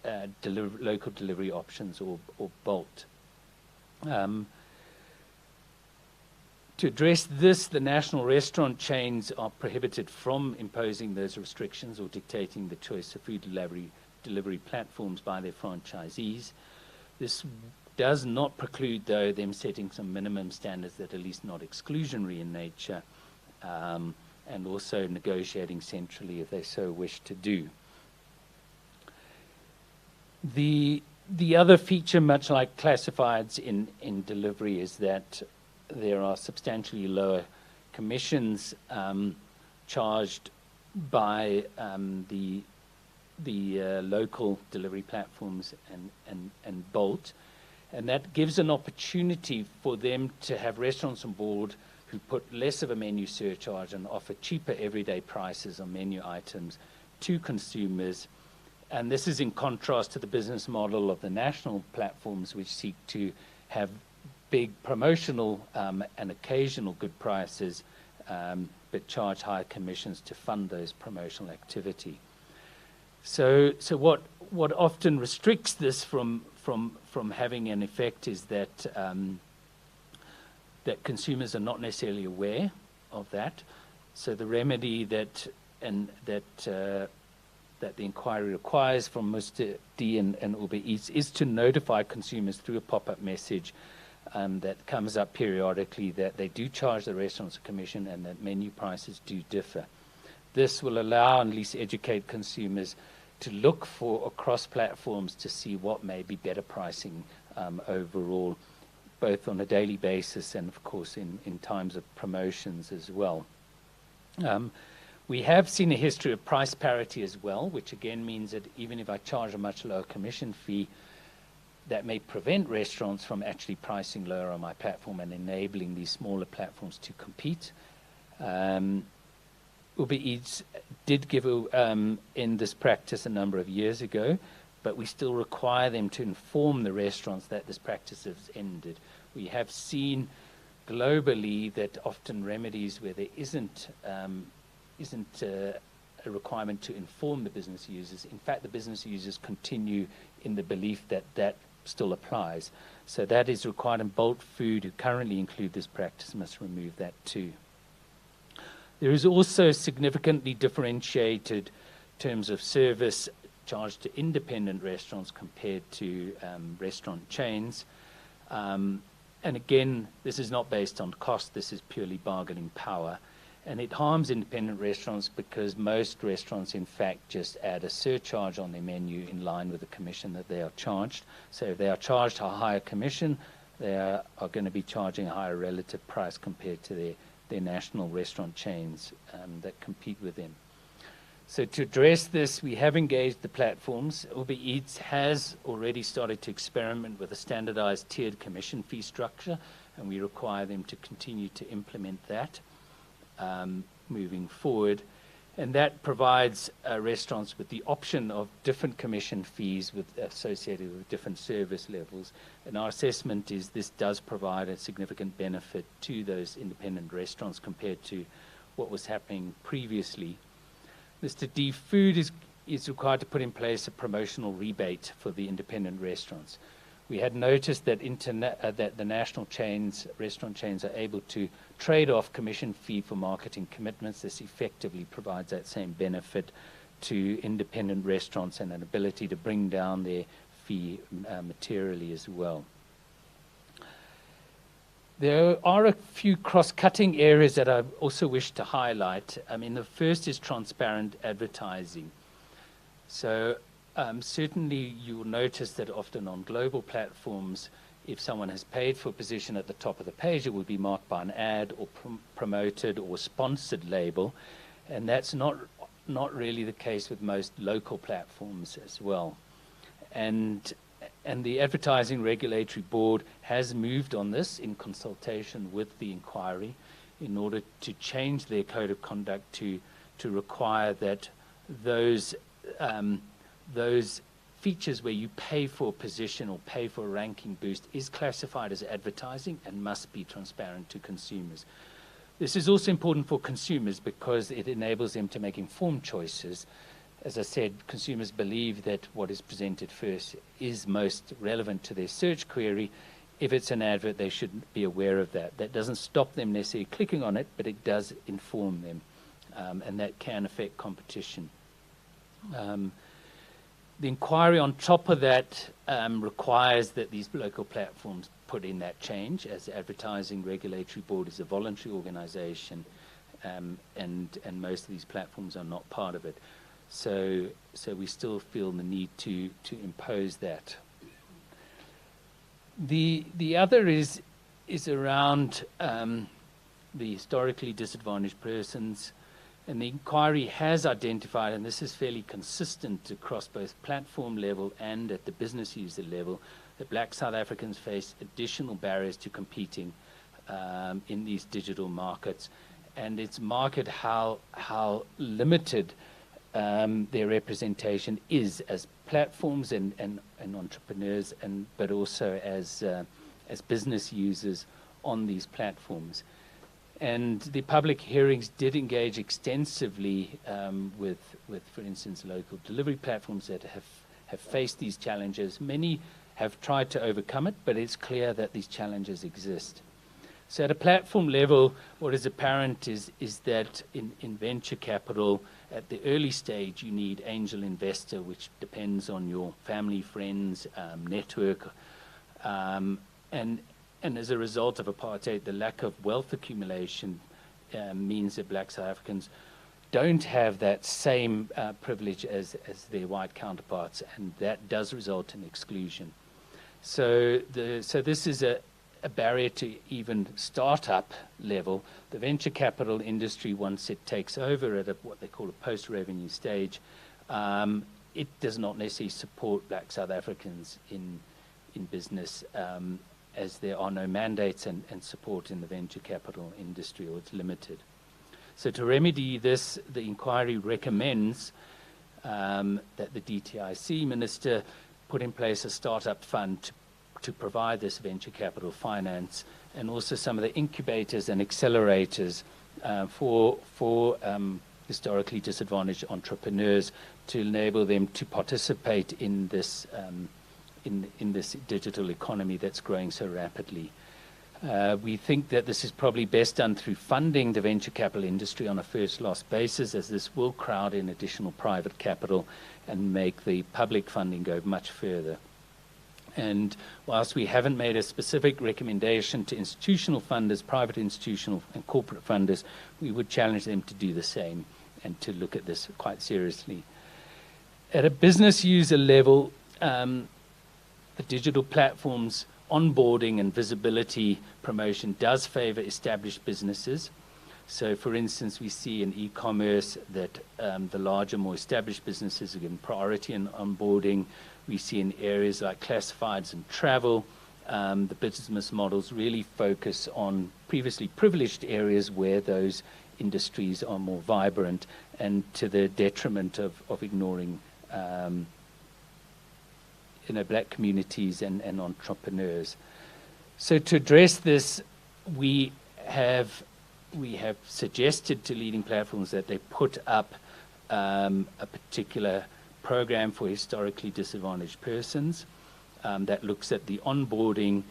local delivery options or Bolt. To address this, the national restaurant chains are prohibited from imposing those restrictions or dictating the choice of food delivery platforms by their franchisees. This does not preclude, though, them setting some minimum standards that are at least not exclusionary in nature, and also negotiating centrally if they so wish to do. The other feature, much like classifieds in delivery, is that there are substantially lower commissions charged by the local delivery platforms and Bolt, and that gives an opportunity for them to have restaurants on board who put less of a menu surcharge and offer cheaper everyday prices on menu items to consumers. And this is in contrast to the business model of the national platforms, which seek to have big promotional and occasional good prices, but charge higher commissions to fund those promotional activity. So what often restricts this from having an effect is that that consumers are not necessarily aware of that. So the remedy that the inquiry requires from Mr. D and Uber Eats is to notify consumers through a pop-up message that comes up periodically that they do charge the restaurants a commission and that menu prices do differ. This will allow and at least educate consumers to look for across platforms to see what may be better pricing overall, both on a daily basis and, of course, in times of promotions as well. We have seen a history of price parity as well, which again means that even if I charge a much lower commission fee, that may prevent restaurants from actually pricing lower on my platform and enabling these smaller platforms to compete. Uber Eats did give in this practice a number of years ago, but we still require them to inform the restaurants that this practice has ended. We have seen globally that often remedies where there isn't a requirement to inform the business users. In fact, the business users continue in the belief that that still applies. So that is required, and Bolt Food, who currently include this practice, must remove that too. There is also significantly differentiated terms of service charged to independent restaurants compared to restaurant chains. And again, this is not based on cost, this is purely bargaining power. And it harms independent restaurants because most restaurants, in fact, just add a surcharge on their menu in line with the commission that they are charged. So if they are charged a higher commission, they are going to be charging a higher relative price compared to their national restaurant chains that compete with them. So to address this, we have engaged the platforms. Uber Eats has already started to experiment with a standardized tiered commission fee structure, and we require them to continue to implement that moving forward. And that provides restaurants with the option of different commission fees associated with different service levels. And our assessment is this does provide a significant benefit to those independent restaurants compared to what was happening previously. Mr. D Food is required to put in place a promotional rebate for the independent restaurants. We had noticed that that the national chains, restaurant chains, are able to trade off commission fee for marketing commitments. This effectively provides that same benefit to independent restaurants and an ability to bring down their fee materially as well. There are a few cross-cutting areas that I also wish to highlight. I mean, the first is transparent advertising. So certainly you will notice that often on global platforms, if someone has paid for a position at the top of the page, it will be marked by an ad or promoted or sponsored label. And that's not really the case with most local platforms as well. And the Advertising Regulatory Board has moved on this in consultation with the inquiry in order to change their code of conduct to require that those features where you pay for a position or pay for a ranking boost is classified as advertising and must be transparent to consumers. This is also important for consumers because it enables them to make informed choices. As I said, consumers believe that what is presented first is most relevant to their search query. If it's an advert, they should be aware of that. That doesn't stop them necessarily clicking on it, but it does inform them, and that can affect competition. The inquiry on top of that requires that these local platforms put in that change, as the Advertising Regulatory Board is a voluntary organization, and most of these platforms are not part of it. So we still feel the need to impose that. The other is around the historically disadvantaged persons. And the inquiry has identified, and this is fairly consistent across both platform level and at the business user level, that Black South Africans face additional barriers to competing in these digital markets. And it's marked how limited their representation is as platforms and entrepreneurs, but also as business users on these platforms. And the public hearings did engage extensively with, for instance, local delivery platforms that have faced these challenges. Many have tried to overcome it, but it's clear that these challenges exist. So at a platform level, what is apparent is that in venture capital, at the early stage, you need angel investor, which depends on your family, friends, network, and as a result of apartheid, the lack of wealth accumulation means that Black South Africans don't have that same privilege as their white counterparts, and that does result in exclusion. So this is a barrier to even startup level. The venture capital industry, once it takes over at what they call a post-revenue stage, it does not necessarily support Black South Africans in business, as there are no mandates and support in the venture capital industry, or it's limited. So to remedy this, the inquiry recommends that the DTIC minister put in place a startup fund to provide this venture capital finance, and also some of the incubators and accelerators for historically disadvantaged entrepreneurs to enable them to participate in this in this digital economy that's growing so rapidly. We think that this is probably best done through funding the venture capital industry on a first-loss basis, as this will crowd in additional private capital and make the public funding go much further. And whilst we haven't made a specific recommendation to institutional funders, private institutional and corporate funders, we would challenge them to do the same and to look at this quite seriously. At a business user level, the digital platforms onboarding and visibility promotion does favor established businesses. So, for instance, we see in e-commerce that the larger, more established businesses are given priority in onboarding. We see in areas like classifieds and travel, the business models really focus on previously privileged areas where those industries are more vibrant, and to the detriment of ignoring black communities and entrepreneurs. So to address this, we have suggested to leading platforms that they put up a particular program for historically disadvantaged persons that looks at the onboarding,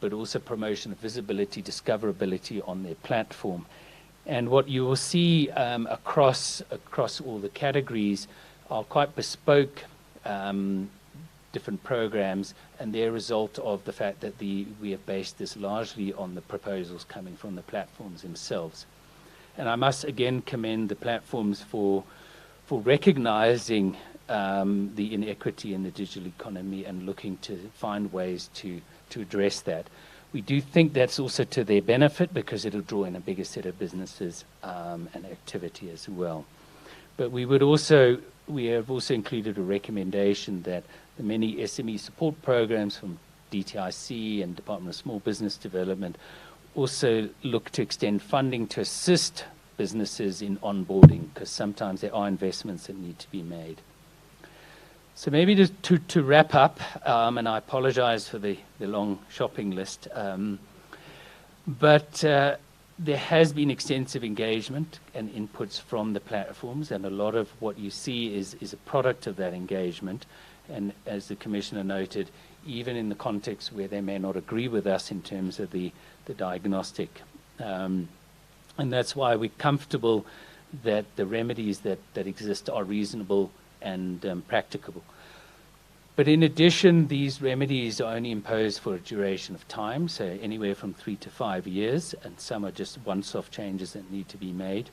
but also promotion of visibility, discoverability on their platform. And what you will see across all the categories are quite bespoke different programs, and they're a result of the fact that we have based this largely on the proposals coming from the platforms themselves. And I must again commend the platforms for recognizing the inequity in the digital economy and looking to find ways to address that. We do think that's also to their benefit because it'll draw in a bigger set of businesses and activity as well. But we have also included a recommendation that the many SME support programs from DTIC and Department of Small Business Development also look to extend funding to assist businesses in onboarding, because sometimes there are investments that need to be made. So maybe just to wrap up, and I apologize for the long shopping list, but there has been extensive engagement and inputs from the platforms, and a lot of what you see is a product of that engagement. And as the Commissioner noted, even in the context where they may not agree with us in terms of the diagnostic. And that's why we're comfortable that the remedies that exist are reasonable and practicable. But in addition, these remedies are only imposed for a duration of time, so anywhere from 3 to 5 years, and some are just once-off changes that need to be made.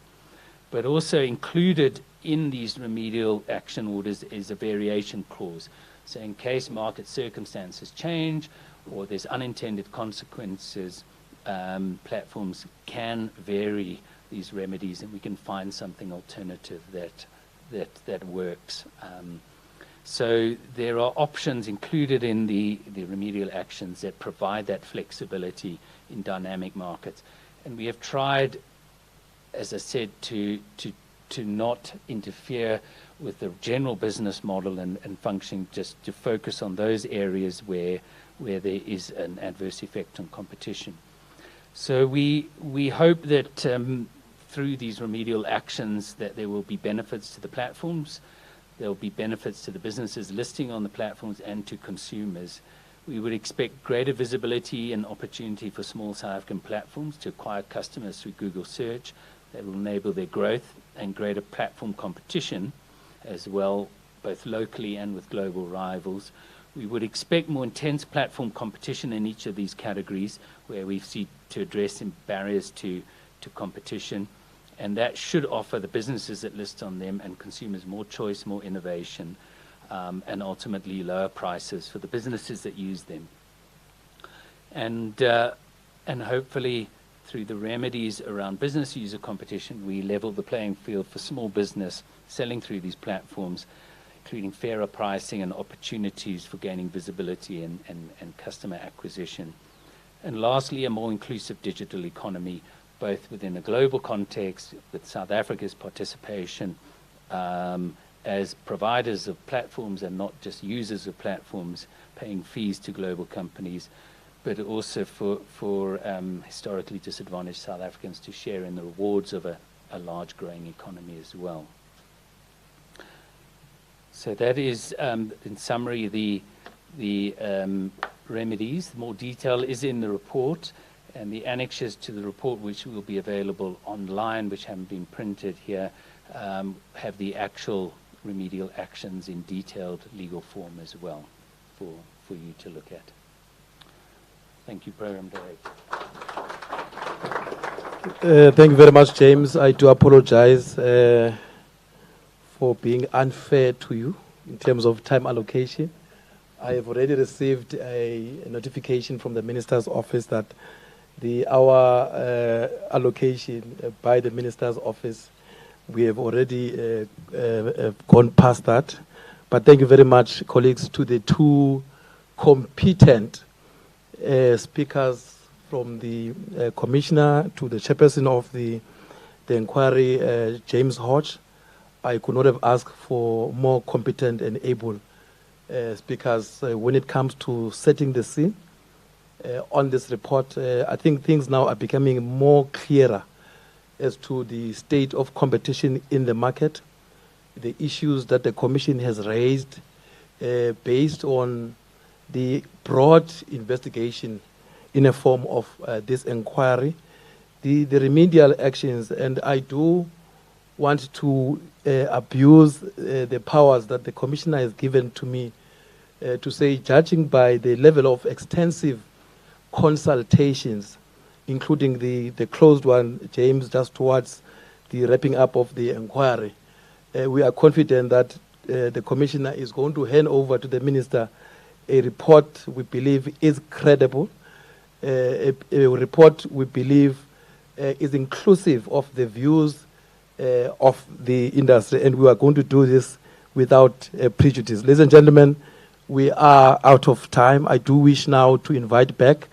But also included in these remedial action orders is a variation clause. So in case market circumstances change or there's unintended consequences, platforms can vary these remedies, and we can find something alternative that works. So there are options included in the remedial actions that provide that flexibility in dynamic markets. And we have tried, as I said, to not interfere with the general business model and functioning, just to focus on those areas where there is an adverse effect on competition. So we hope that through these remedial actions that there will be benefits to the platforms, there will be benefits to the businesses listing on the platforms and to consumers. We would expect greater visibility and opportunity for small South African platforms to acquire customers through Google search that will enable their growth, and greater platform competition as well, both locally and with global rivals. We would expect more intense platform competition in each of these categories where we seek to address barriers to competition, and that should offer the businesses that list on them and consumers more choice, more innovation, and ultimately lower prices for the businesses that use them. And hopefully through the remedies around business user competition, we level the playing field for small business selling through these platforms, including fairer pricing and opportunities for gaining visibility and customer acquisition. And lastly, a more inclusive digital economy, both within a global context with South Africa's participation as providers of platforms and not just users of platforms paying fees to global companies, but also for historically disadvantaged South Africans to share in the rewards of a large growing economy as well. So that is, in summary, the remedies. More detail is in the report, and the annexes to the report, which will be available online, which haven't been printed here, have the actual remedial actions in detailed legal form as well for you to look at. Thank you, Program Director. Thank you very much, James. I do apologize for being unfair to you in terms of time allocation. I have already received a notification from the Minister's office that our allocation by the Minister's office, we have already gone past that. But thank you very much, colleagues, to the two competent speakers from the Commissioner to the Chairperson of the inquiry, James Hodge. I could not have asked for more competent and able speakers when it comes to setting the scene on this report. I think things now are becoming more clearer as to the state of competition in the market, the issues that the Commission has raised based on the broad investigation in a form of this inquiry, the remedial actions, and I do want to abuse the powers that the Commissioner has given to me to say, judging by the level of extensive consultations, including the closed one, James, just towards the wrapping up of the inquiry, we are confident that the Commissioner is going to hand over to the Minister a report we believe is credible, a report we believe is inclusive of the views of the industry, and we are going to do this without prejudice. Ladies and gentlemen, we are out of time. I do wish now to invite back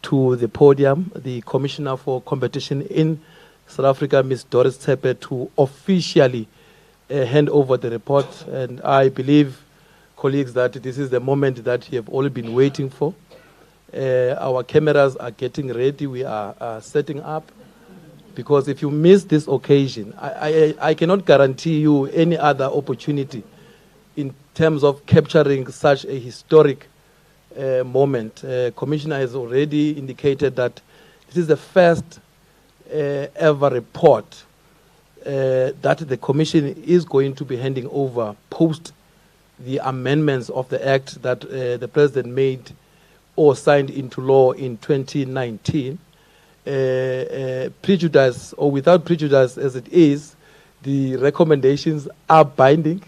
to the podium the Commissioner for Competition in South Africa, Ms. Doris Tsepe, to officially hand over the report. And I believe, colleagues, that this is the moment that you have all been waiting for. Our cameras are getting ready. We are setting up. Because if you miss this occasion, I cannot guarantee you any other opportunity in terms of capturing such a historic moment. Commissioner has already indicated that this is the first ever report that the Commission is going to be handing over post the amendments of the Act that the President made or signed into law in 2019. Prejudice or without prejudice as it is, the recommendations are binding.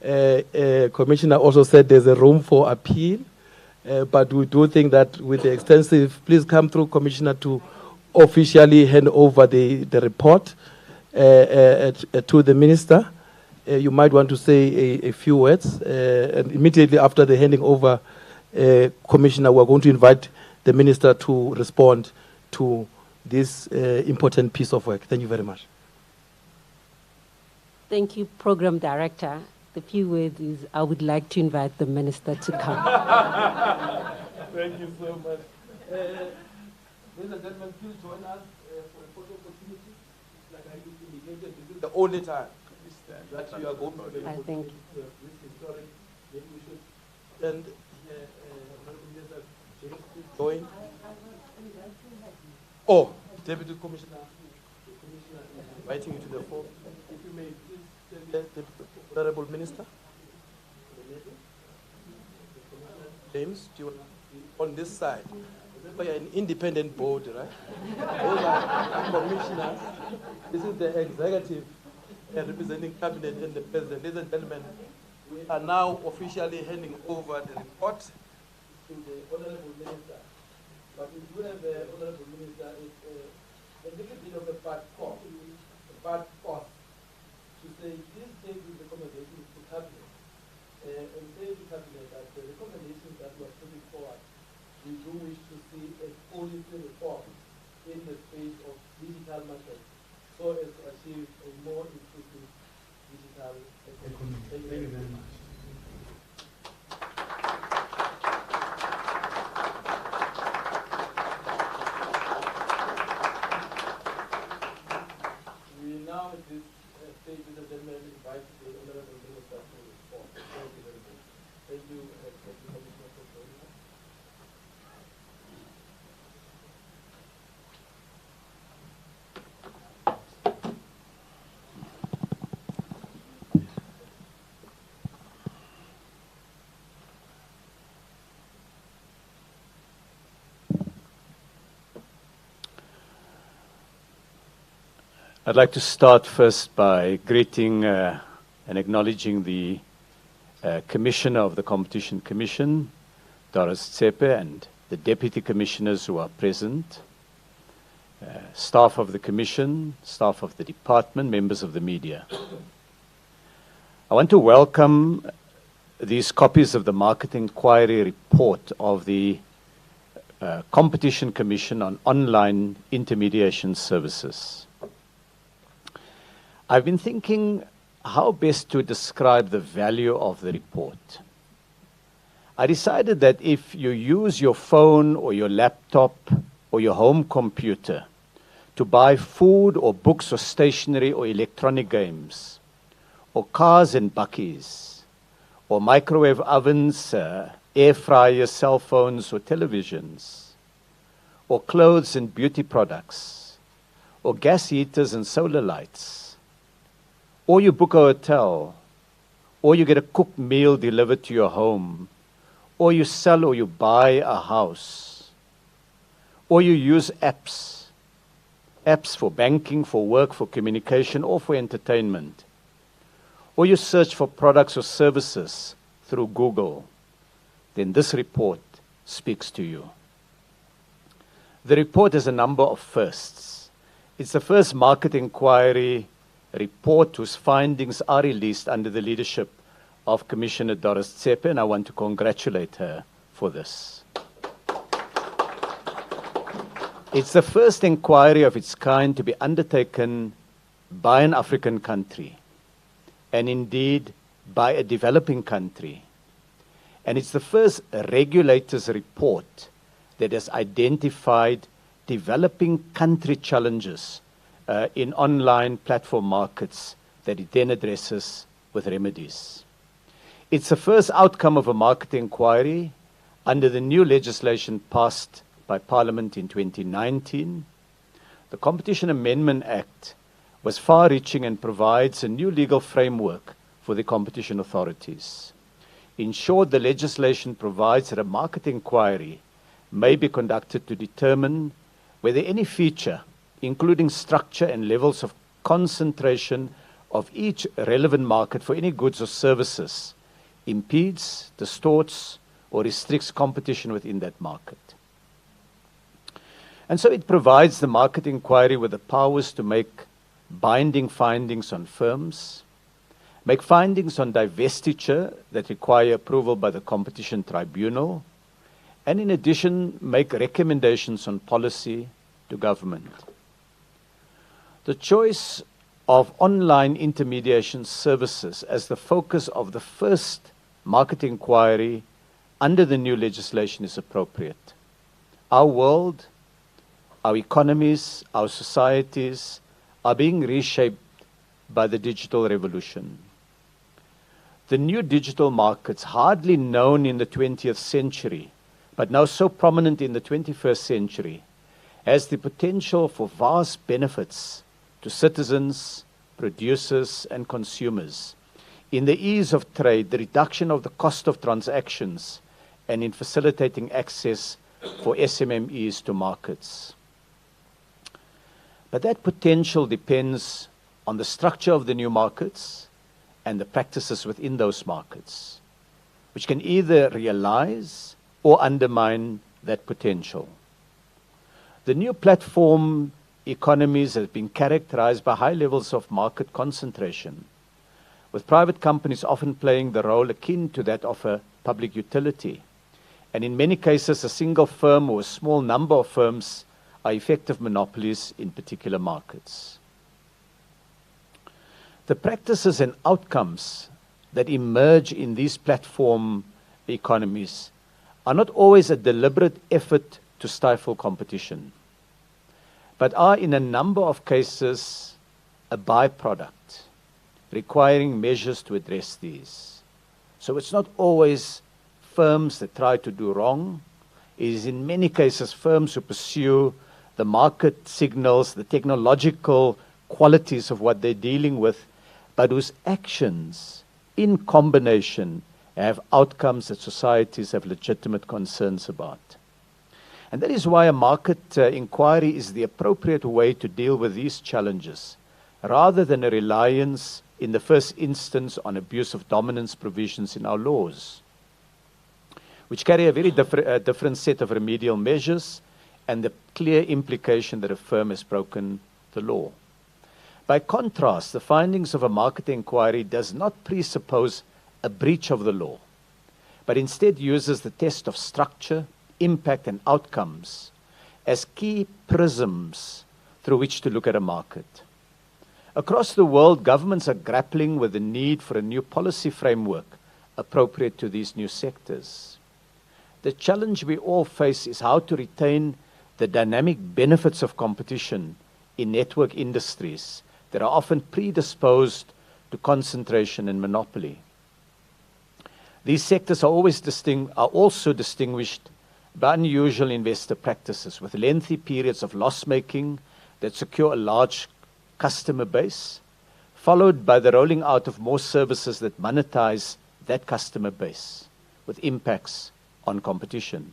Commissioner also said there's a room for appeal, but we do think that with the extensive, please come through, Commissioner, to officially hand over the report to the Minister. You might want to say a few words, and immediately after the handing over, Commissioner, we're going to invite the Minister to respond to this important piece of work. Thank you very much. Thank you, Program Director. The few words is I would like to invite the Minister to come. Thank you so much. Ladies and gentlemen, please join us for a photo opportunity. Like I indicated, this is the only time that you are going to be able to think this historic. Maybe we should stand here, James, please join. Oh, Deputy Commissioner, the Commissioner is inviting you to the floor. If you may please stand there, the Honorable Minister. James, do you want to be on this side? Remember, you're an independent board, right? Those are commissioners. This is the executive representing cabinet and the president. Ladies and gentlemen, we are now officially handing over the report to the Honorable Minister. But we do have the Honorable Minister, it's a little bit of a bad cost to say this takes these recommendations to cabinet and say to cabinet that the recommendations that we are putting forward, we do wish to see a policy reform in the space of digital market so as to achieve a more inclusive digital economy. Thank you very much. We now, at this stage, Mr. Gentleman, invite the Honorable Minister to respond. Thank you very much. Thank you, Commissioner, for joining us. I'd like to start first by greeting and acknowledging the Commissioner of the Competition Commission, Doris Tsepe, and the Deputy Commissioners who are present, staff of the Commission, staff of the department, members of the media. I want to welcome these copies of the Market Inquiry Report of the Competition Commission on Online Intermediation Services. I've been thinking how best to describe the value of the report. I decided that if you use your phone or your laptop or your home computer to buy food or books or stationery or electronic games, or cars and bakkies, or microwave ovens, air fryers, cell phones or televisions, or clothes and beauty products, or gas heaters and solar lights, or you book a hotel, or you get a cooked meal delivered to your home, or you sell or you buy a house, or you use apps for banking, for work, for communication, or for entertainment, or you search for products or services through Google, then this report speaks to you. The report has a number of firsts. It's the first market inquiry report whose findings are released under the leadership of Commissioner Doris Tsepe, and I want to congratulate her for this. It's the first inquiry of its kind to be undertaken by an African country, and indeed by a developing country. And it's the first regulator's report that has identified developing country challenges in online platform markets that it then addresses with remedies. It's the first outcome of a market inquiry under the new legislation passed by Parliament in 2019. The Competition Amendment Act was far-reaching and provides a new legal framework for the competition authorities. In short, the legislation provides that a market inquiry may be conducted to determine whether any feature, including structure and levels of concentration of each relevant market for any goods or services, impedes, distorts, or restricts competition within that market. And so it provides the market inquiry with the powers to make binding findings on firms, make findings on divestiture that require approval by the Competition Tribunal, and in addition, make recommendations on policy to government. The choice of online intermediation services as the focus of the first market inquiry under the new legislation is appropriate. Our world, our economies, our societies are being reshaped by the digital revolution. The new digital markets, hardly known in the 20th century, but now so prominent in the 21st century, has the potential for vast benefits to citizens, producers, and consumers in the ease of trade, the reduction of the cost of transactions, and in facilitating access for SMMEs to markets. But that potential depends on the structure of the new markets and the practices within those markets, which can either realize or undermine that potential. The new platform economies have been characterized by high levels of market concentration, with private companies often playing the role akin to that of a public utility. And in many cases, a single firm or a small number of firms are effective monopolies in particular markets. The practices and outcomes that emerge in these platform economies are not always a deliberate effort to stifle competition, but are in a number of cases a byproduct, requiring measures to address these. So it's not always firms that try to do wrong. It is in many cases firms who pursue the market signals, the technological qualities of what they're dealing with, but whose actions in combination have outcomes that societies have legitimate concerns about. And that is why a market inquiry is the appropriate way to deal with these challenges, rather than a reliance in the first instance on abuse of dominance provisions in our laws, which carry a very different set of remedial measures and the clear implication that a firm has broken the law. By contrast, the findings of a market inquiry does not presuppose a breach of the law, but instead uses the test of structure, impact, and outcomes as key prisms through which to look at a market. Across the world, governments are grappling with the need for a new policy framework appropriate to these new sectors. The challenge we all face is how to retain the dynamic benefits of competition in network industries that are often predisposed to concentration and monopoly. These sectors are also distinguished by unusual investor practices, with lengthy periods of loss-making that secure a large customer base, followed by the rolling out of more services that monetize that customer base, with impacts on competition.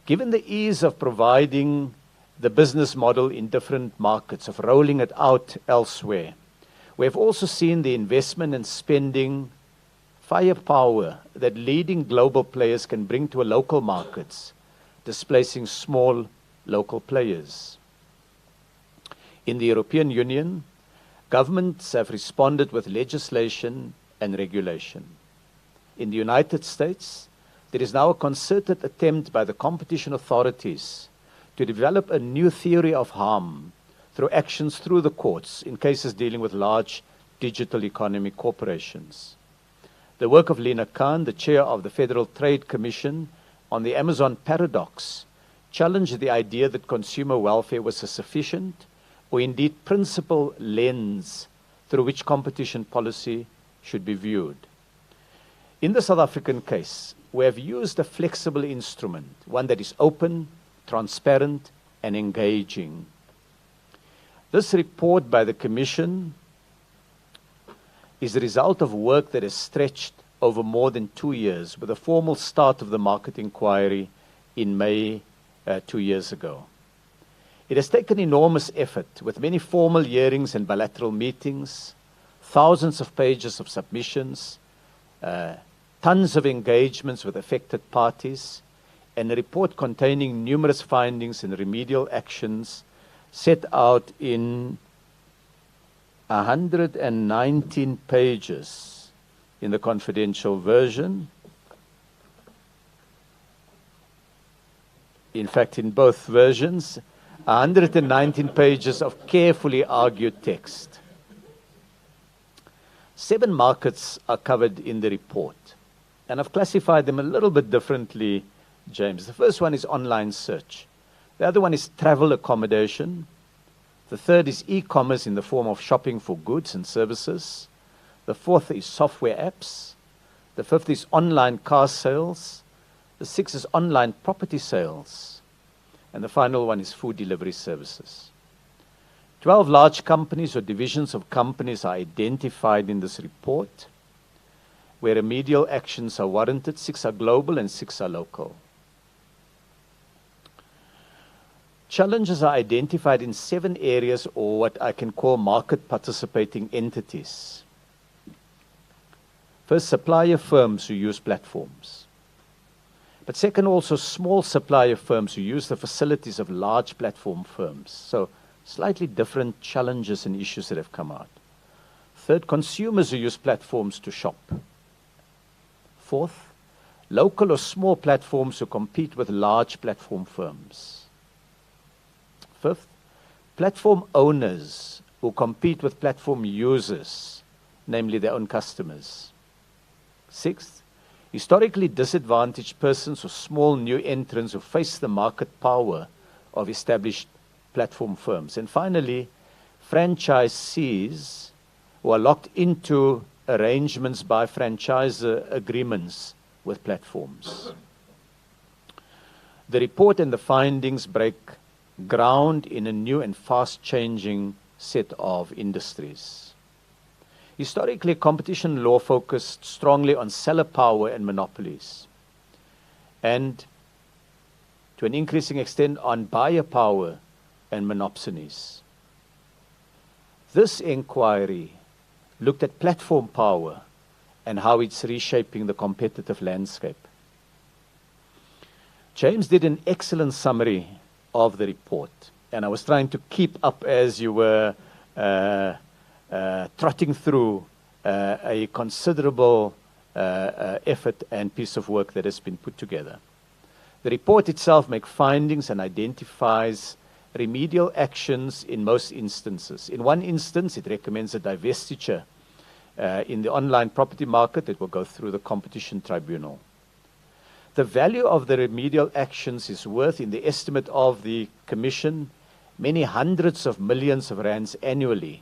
Given the ease of providing the business model in different markets, of rolling it out elsewhere, we have also seen the investment and spending firepower that leading global players can bring to local markets, displacing small local players. In the European Union, governments have responded with legislation and regulation. In the United States, there is now a concerted attempt by the competition authorities to develop a new theory of harm through actions through the courts in cases dealing with large digital economy corporations. The work of Lena Khan, the chair of the Federal Trade Commission, on the Amazon paradox challenged the idea that consumer welfare was a sufficient or indeed principal lens through which competition policy should be viewed. In the South African case, we have used a flexible instrument, one that is open, transparent, and engaging. This report by the Commission is the result of work that has stretched over more than 2 years, with a formal start of the market inquiry in May 2 years ago. It has taken enormous effort, with many formal hearings and bilateral meetings, thousands of pages of submissions, tons of engagements with affected parties, and a report containing numerous findings and remedial actions set out in 119 pages in the confidential version. In fact, in both versions, 119 pages of carefully argued text. 7 markets are covered in the report, and I've classified them a little bit differently, James. The first one is online search. The other one is travel accommodation. The third is e-commerce in the form of shopping for goods and services. The fourth is software apps. The fifth is online car sales. The sixth is online property sales. And the final one is food delivery services. 12 large companies or divisions of companies are identified in this report, where remedial actions are warranted. 6 are global and 6 are local. Challenges are identified in 7 areas, or what I can call market participating entities. First, supplier firms who use platforms. But second, also small supplier firms who use the facilities of large platform firms. So slightly different challenges and issues that have come out. Third, consumers who use platforms to shop. Fourth, local or small platforms who compete with large platform firms. Fifth, platform owners who compete with platform users, namely their own customers. Sixth, historically disadvantaged persons or small new entrants who face the market power of established platform firms. And finally, franchisees who are locked into arrangements by franchisor agreements with platforms. The report and the findings break ground in a new and fast-changing set of industries. Historically, competition law focused strongly on seller power and monopolies, and to an increasing extent on buyer power and monopsonies. This inquiry looked at platform power and how it's reshaping the competitive landscape. James did an excellent summary of the report. And I was trying to keep up as you were trotting through a considerable effort and piece of work that has been put together. The report itself makes findings and identifies remedial actions in most instances. In one instance, it recommends a divestiture in the online property market that will go through the Competition Tribunal. The value of the remedial actions is worth, in the estimate of the Commission, many hundreds of millions of rands annually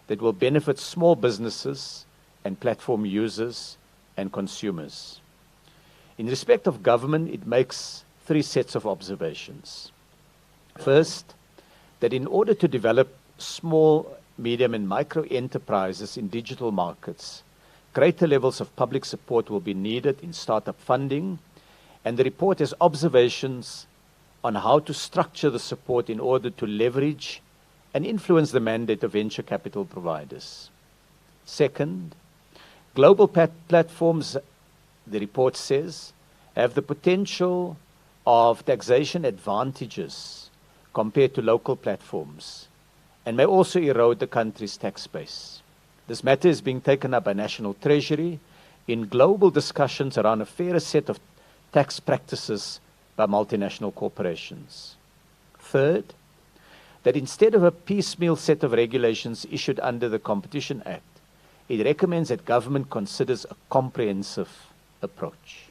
that will benefit small businesses and platform users and consumers. In respect of government, it makes 3 sets of observations. First, that in order to develop small, medium, and micro enterprises in digital markets, greater levels of public support will be needed in startup funding, and the report has observations on how to structure the support in order to leverage and influence the mandate of venture capital providers. Second, global platforms, the report says, have the potential of taxation advantages compared to local platforms and may also erode the country's tax base. This matter is being taken up by National Treasury in global discussions around a fairer set of tax practices by multinational corporations. Third, that instead of a piecemeal set of regulations issued under the Competition Act, it recommends that government considers a comprehensive approach.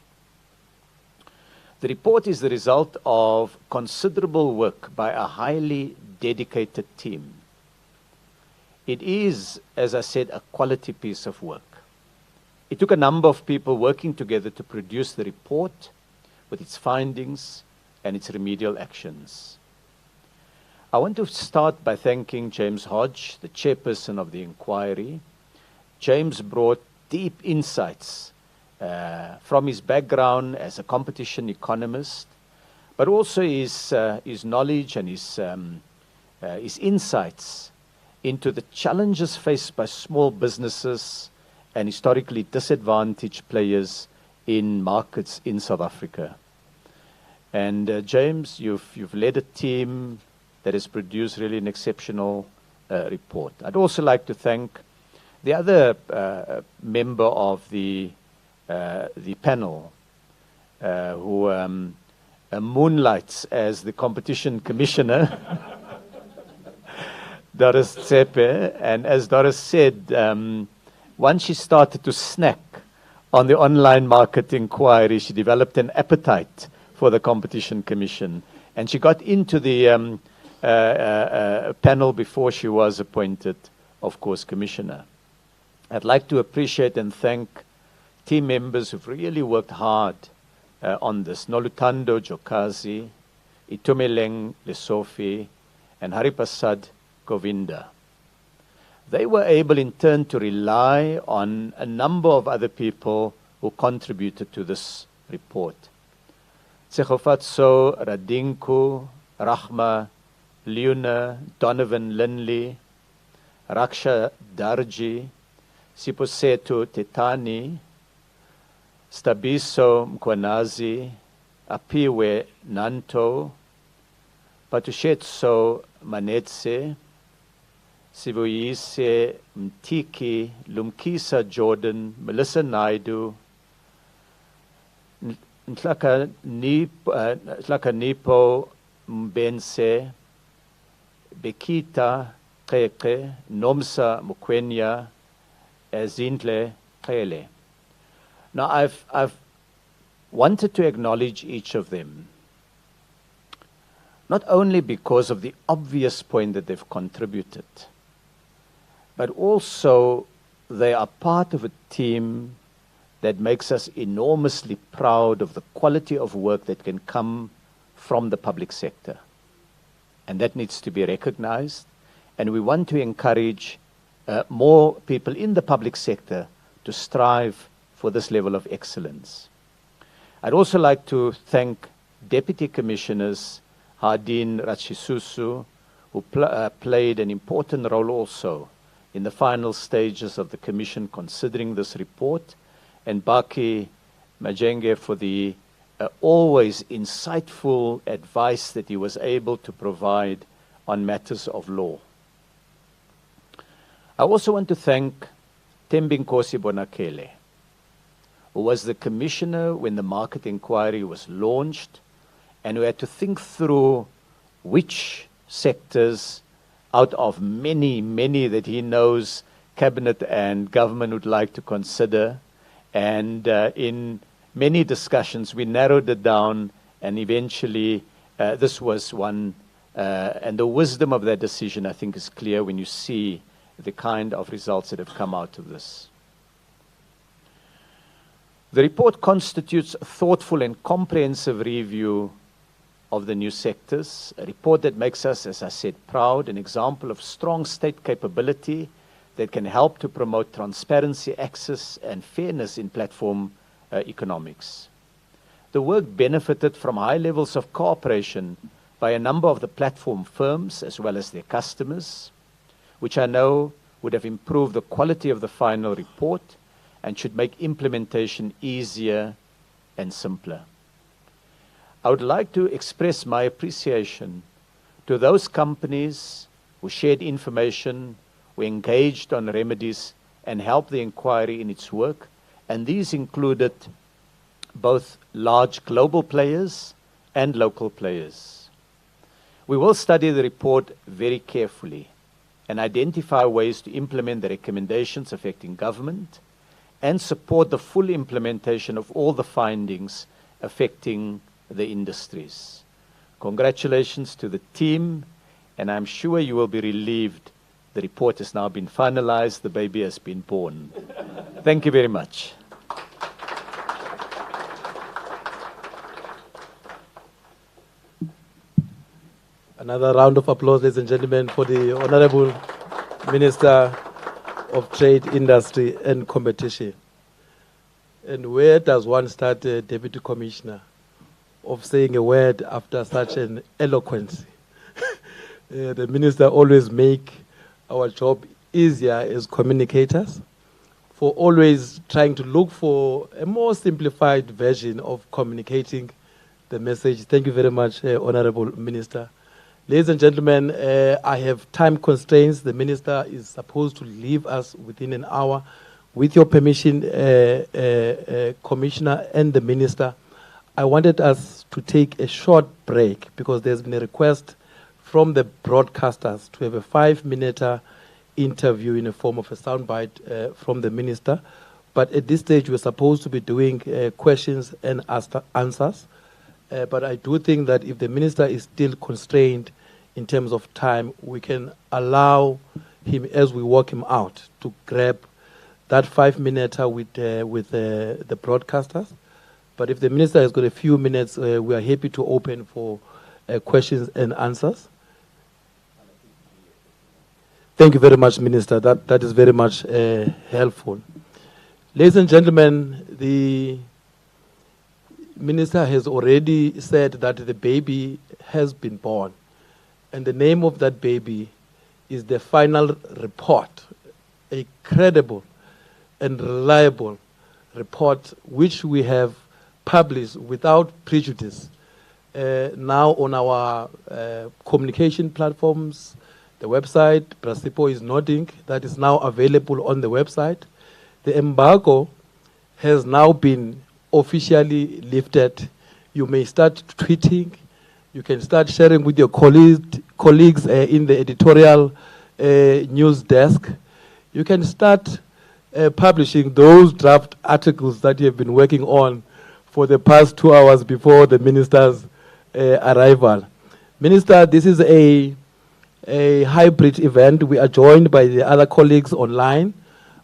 The report is the result of considerable work by a highly dedicated team. It is, as I said, a quality piece of work. It took a number of people working together to produce the report with its findings and its remedial actions. I want to start by thanking James Hodge, the chairperson of the inquiry. James brought deep insights from his background as a competition economist, but also his knowledge and his insights into the challenges faced by small businesses and historically disadvantaged players in markets in South Africa. And James, you've led a team that has produced really an exceptional report. I'd also like to thank the other member of the panel who moonlights as the competition commissioner, Doris Tsepe. And as Doris said, once she started to snack on the online market inquiry, she developed an appetite for the Competition Commission. And she got into the panel before she was appointed, of course, commissioner. I'd like to appreciate and thank team members who've really worked hard on this. Noluthando Jokazi, Itumeleng Lesofi, and Haripasad Govinda. They were able in turn to rely on a number of other people who contributed to this report. Tsegofatso Radinku, Rahma, Leona, Donovan Linley, Raksha Darji, Siposetu Tetani, Stabiso Mkwanazi, Apiwe Nanto, Patushetso Manetse, Sivuyise Mtiki, Lumkisa Jordan, Melissa Naidu, Nhlaka Nipo Mbense, Bekita Keke, Nomsa Mukwenya, Zintle Kele. Now, I've wanted to acknowledge each of them, not only because of the obvious point that they've contributed, but also they are part of a team that makes us enormously proud of the quality of work that can come from the public sector. And that needs to be recognized. And we want to encourage more people in the public sector to strive for this level of excellence. I'd also like to thank Deputy Commissioners Hardin Ratshisusu, who played an important role also in the final stages of the Commission considering this report, and Baki Majenge for the always insightful advice that he was able to provide on matters of law. I also want to thank Tembinkosi Bonakele, who was the commissioner when the market inquiry was launched and who had to think through which sectors out of many, many that he knows cabinet and government would like to consider. And in many discussions, we narrowed it down, and eventually this was one. And the wisdom of that decision, I think, is clear when you see the kind of results that have come out of this. The report constitutes a thoughtful and comprehensive review of the new sectors, a report that makes us, as I said, proud, an example of strong state capability that can help to promote transparency, access, and fairness in platform economics. The work benefited from high levels of cooperation by a number of the platform firms as well as their customers, which I know would have improved the quality of the final report and should make implementation easier and simpler. I would like to express my appreciation to those companies who shared information, who engaged on remedies, and helped the inquiry in its work, and these included both large global players and local players. We will study the report very carefully and identify ways to implement the recommendations affecting government and support the full implementation of all the findings affecting the industries. Congratulations to the team, and I'm sure you will be relieved the report has now been finalized, the baby has been born. Thank you very much. Another round of applause, ladies and gentlemen, for the Honorable Minister of Trade, Industry and Competition. And where does one start, Deputy Commissioner, of saying a word after such an eloquence? The Minister always make our job easier as communicators, for always trying to look for a more simplified version of communicating the message. Thank you very much, Honorable Minister. Ladies and gentlemen, I have time constraints. The Minister is supposed to leave us within an hour. With your permission, Commissioner and the Minister, I wanted us to take a short break because there's been a request from the broadcasters to have a 5-minute interview in the form of a soundbite from the Minister. But at this stage, we're supposed to be doing questions and answers. But I do think that if the Minister is still constrained in terms of time, we can allow him, as we walk him out, to grab that 5-minute with the broadcasters. But if the Minister has got a few minutes, we are happy to open for questions and answers. Thank you very much, Minister. That is very much helpful. Ladies and gentlemen, the Minister has already said that the baby has been born. And the name of that baby is the final report, a credible and reliable report which we have published without prejudice now on our communication platforms. The website, Brasipo is nodding, that is now available on the website. The embargo has now been officially lifted. You may start tweeting. You can start sharing with your colleagues in the editorial news desk. You can start publishing those draft articles that you have been working on for the past 2 hours before the Minister's arrival. Minister, this is a hybrid event. We are joined by the other colleagues online.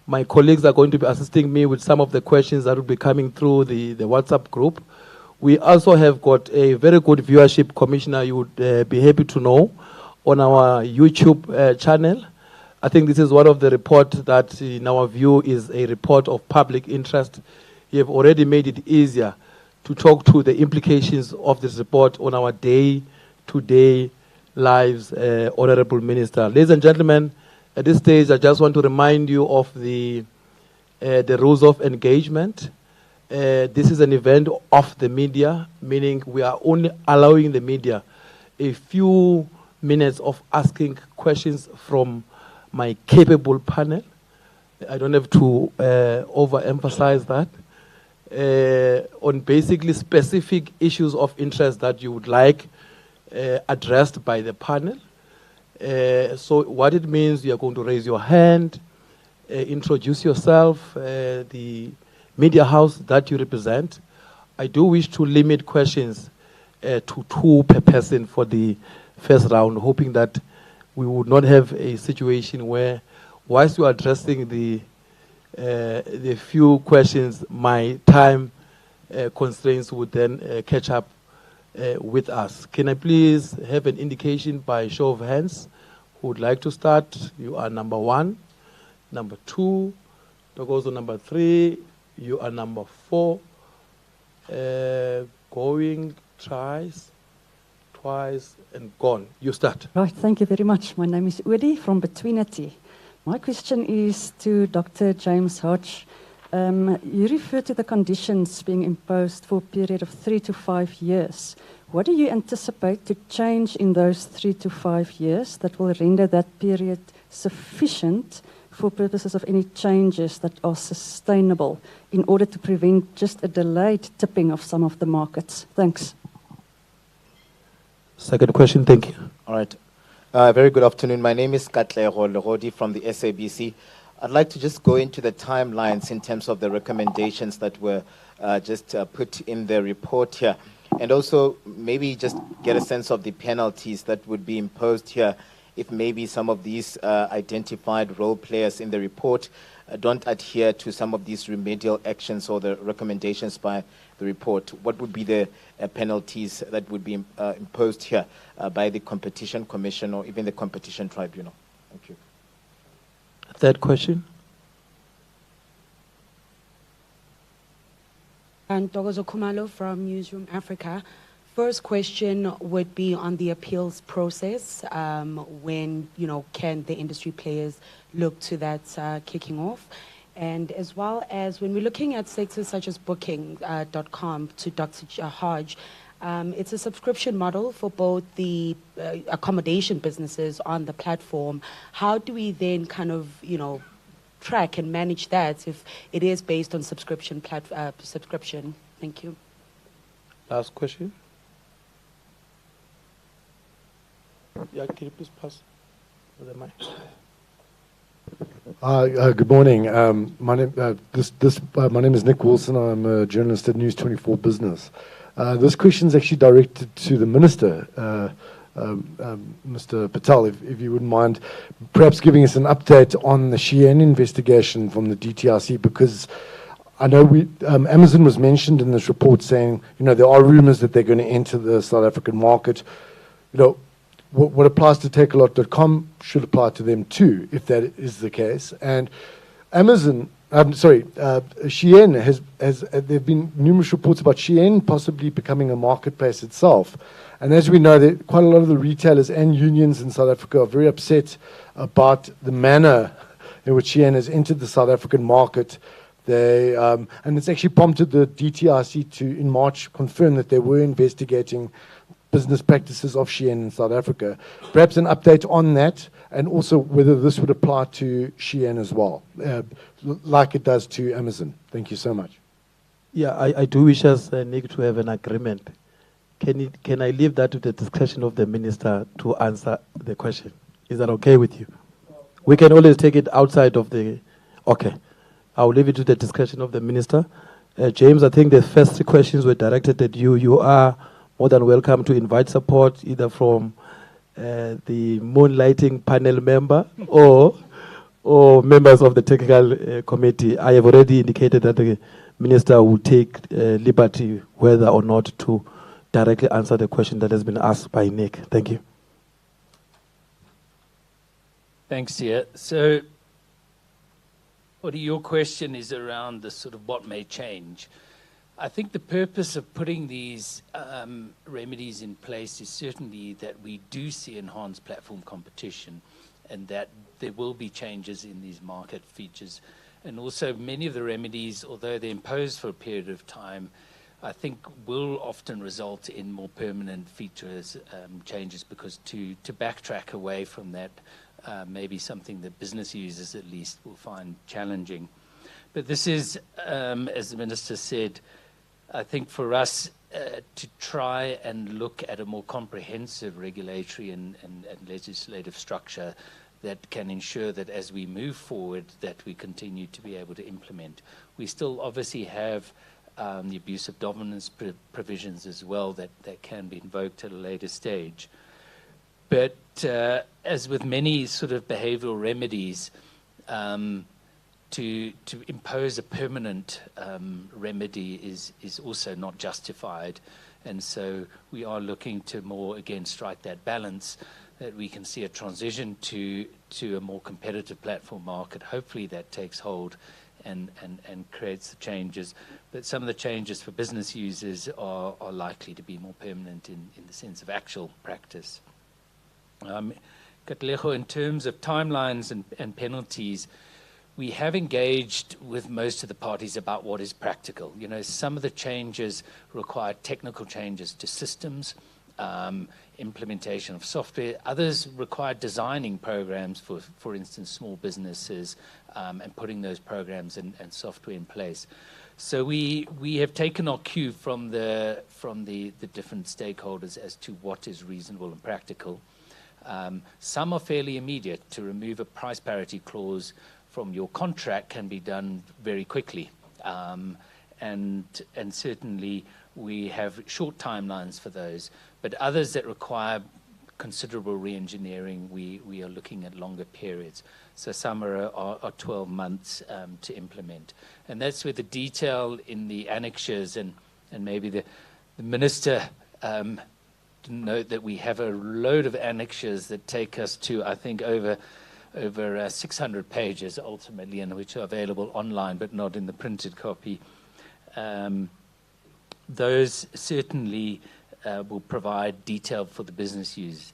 My colleagues are going to be assisting me with some of the questions that will be coming through the WhatsApp group. We also have got a very good viewership, Commissioner, you would be happy to know, on our YouTube channel. I think this is one of the reports that, in our view, is a report of public interest. You have already made it easier to talk to the implications of this report on our day-to-day lives, Honorable Minister. Ladies and gentlemen, at this stage, I just want to remind you of the rules of engagement. This is an event of the media, meaning we are only allowing the media a few minutes of asking questions from my capable panel. I don't have to overemphasize that. On basically specific issues of interest that you would like addressed by the panel. So what it means, you are going to raise your hand, introduce yourself, the media house that you represent. I do wish to limit questions to 2 per person for the first round, hoping that we would not have a situation where, whilst you are addressing the few questions, my time constraints would then catch up with us. Can I please have an indication by show of hands who would like to start? You are number 1, number 2, Togozo number 3, you are number 4. Going, twice, and gone. You start. Right, thank you very much. My name is Udi from Betweenity. My question is to Dr. James Hodge. You refer to the conditions being imposed for a period of 3 to 5 years. What do you anticipate to change in those 3 to 5 years that will render that period sufficient for purposes of any changes that are sustainable in order to prevent just a delayed tipping of some of the markets? Thanks. Second question, thank you. All right. Very good afternoon. My name is Katlego Lerodi from the SABC. I'd like to just go into the timelines in terms of the recommendations that were just put in the report here. And also maybe just get a sense of the penalties that would be imposed here if maybe some of these identified role players in the report don't adhere to some of these remedial actions or the recommendations by the report. What would be the penalties that would be imposed here by the Competition Commission or even the Competition Tribunal? Thank you. Third question. And Togozo Kumalo from Newsroom Africa. First question would be on the appeals process. When, can the industry players look to that kicking off? And as well as when we're looking at sectors such as Booking.com, to Dr. Hodge, it's a subscription model for both the accommodation businesses on the platform. How do we then kind of, track and manage that if it is based on subscription? Thank you. Last question. Yeah, can you please pass the mic? Good morning. My name is Nick Wilson. I'm a journalist at News 24 Business. This question is actually directed to the Minister, Mr. Patel, if you wouldn't mind perhaps giving us an update on the Shein investigation from the DTRC, because I know Amazon was mentioned in this report saying, there are rumors that they're going to enter the South African market. What applies to Takealot.com should apply to them too, if that is the case. And Shein there have been numerous reports about Shein possibly becoming a marketplace itself. And as we know, that quite a lot of the retailers and unions in South Africa are very upset about the manner in which Shein has entered the South African market. And it's actually prompted the DTRC to, in March, confirm that they were investigating business practices of Shein in South Africa. Perhaps an update on that, and also whether this would apply to Shein as well, like it does to Amazon. Thank you so much. Yeah, I do wish us, Nick, to have an agreement. Can I leave that to the discretion of the Minister to answer the question? Is that okay with you? We can always take it outside of the... Okay. I'll leave it to the discretion of the Minister. James, I think the first 3 questions were directed at you. You are more than welcome to invite support either from the moonlighting panel member or members of the technical committee. I have already indicated that the Minister will take liberty whether or not to directly answer the question that has been asked by Nick. Thank you. Thanks, Sia. So, your question is around the sort of what may change. I think the purpose of putting these remedies in place is certainly that we do see enhanced platform competition and that there will be changes in these market features. And also many of the remedies, although they're imposed for a period of time, I think will often result in more permanent features changes, because to backtrack away from that may be something that business users at least will find challenging. But this is, as the Minister said, I think for us to try and look at a more comprehensive regulatory and legislative structure that can ensure that as we move forward that we continue to be able to implement. We still obviously have the abuse of dominance provisions as well that can be invoked at a later stage. But as with many sort of behavioral remedies, to impose a permanent remedy is also not justified. And so we are looking to more, again, strike that balance, that we can see a transition to a more competitive platform market. Hopefully that takes hold and creates the changes. But some of the changes for business users are likely to be more permanent in the sense of actual practice. Katlego, in terms of timelines and penalties, we have engaged with most of the parties about what is practical. You know, some of the changes require technical changes to systems, implementation of software. Others require designing programs for instance, small businesses, and putting those programs and software in place. So we have taken our cue from the different stakeholders as to what is reasonable and practical. Some are fairly immediate. To remove a price parity clause from your contract can be done very quickly. And certainly we have short timelines for those, but others that require considerable re-engineering, we are looking at longer periods. So some are 12 months to implement. And that's where the detail in the annexures, and maybe the Minister didn't note that we have a load of annexures that take us to, I think, over 600 pages ultimately, and which are available online but not in the printed copy. Those certainly will provide detail for the business users.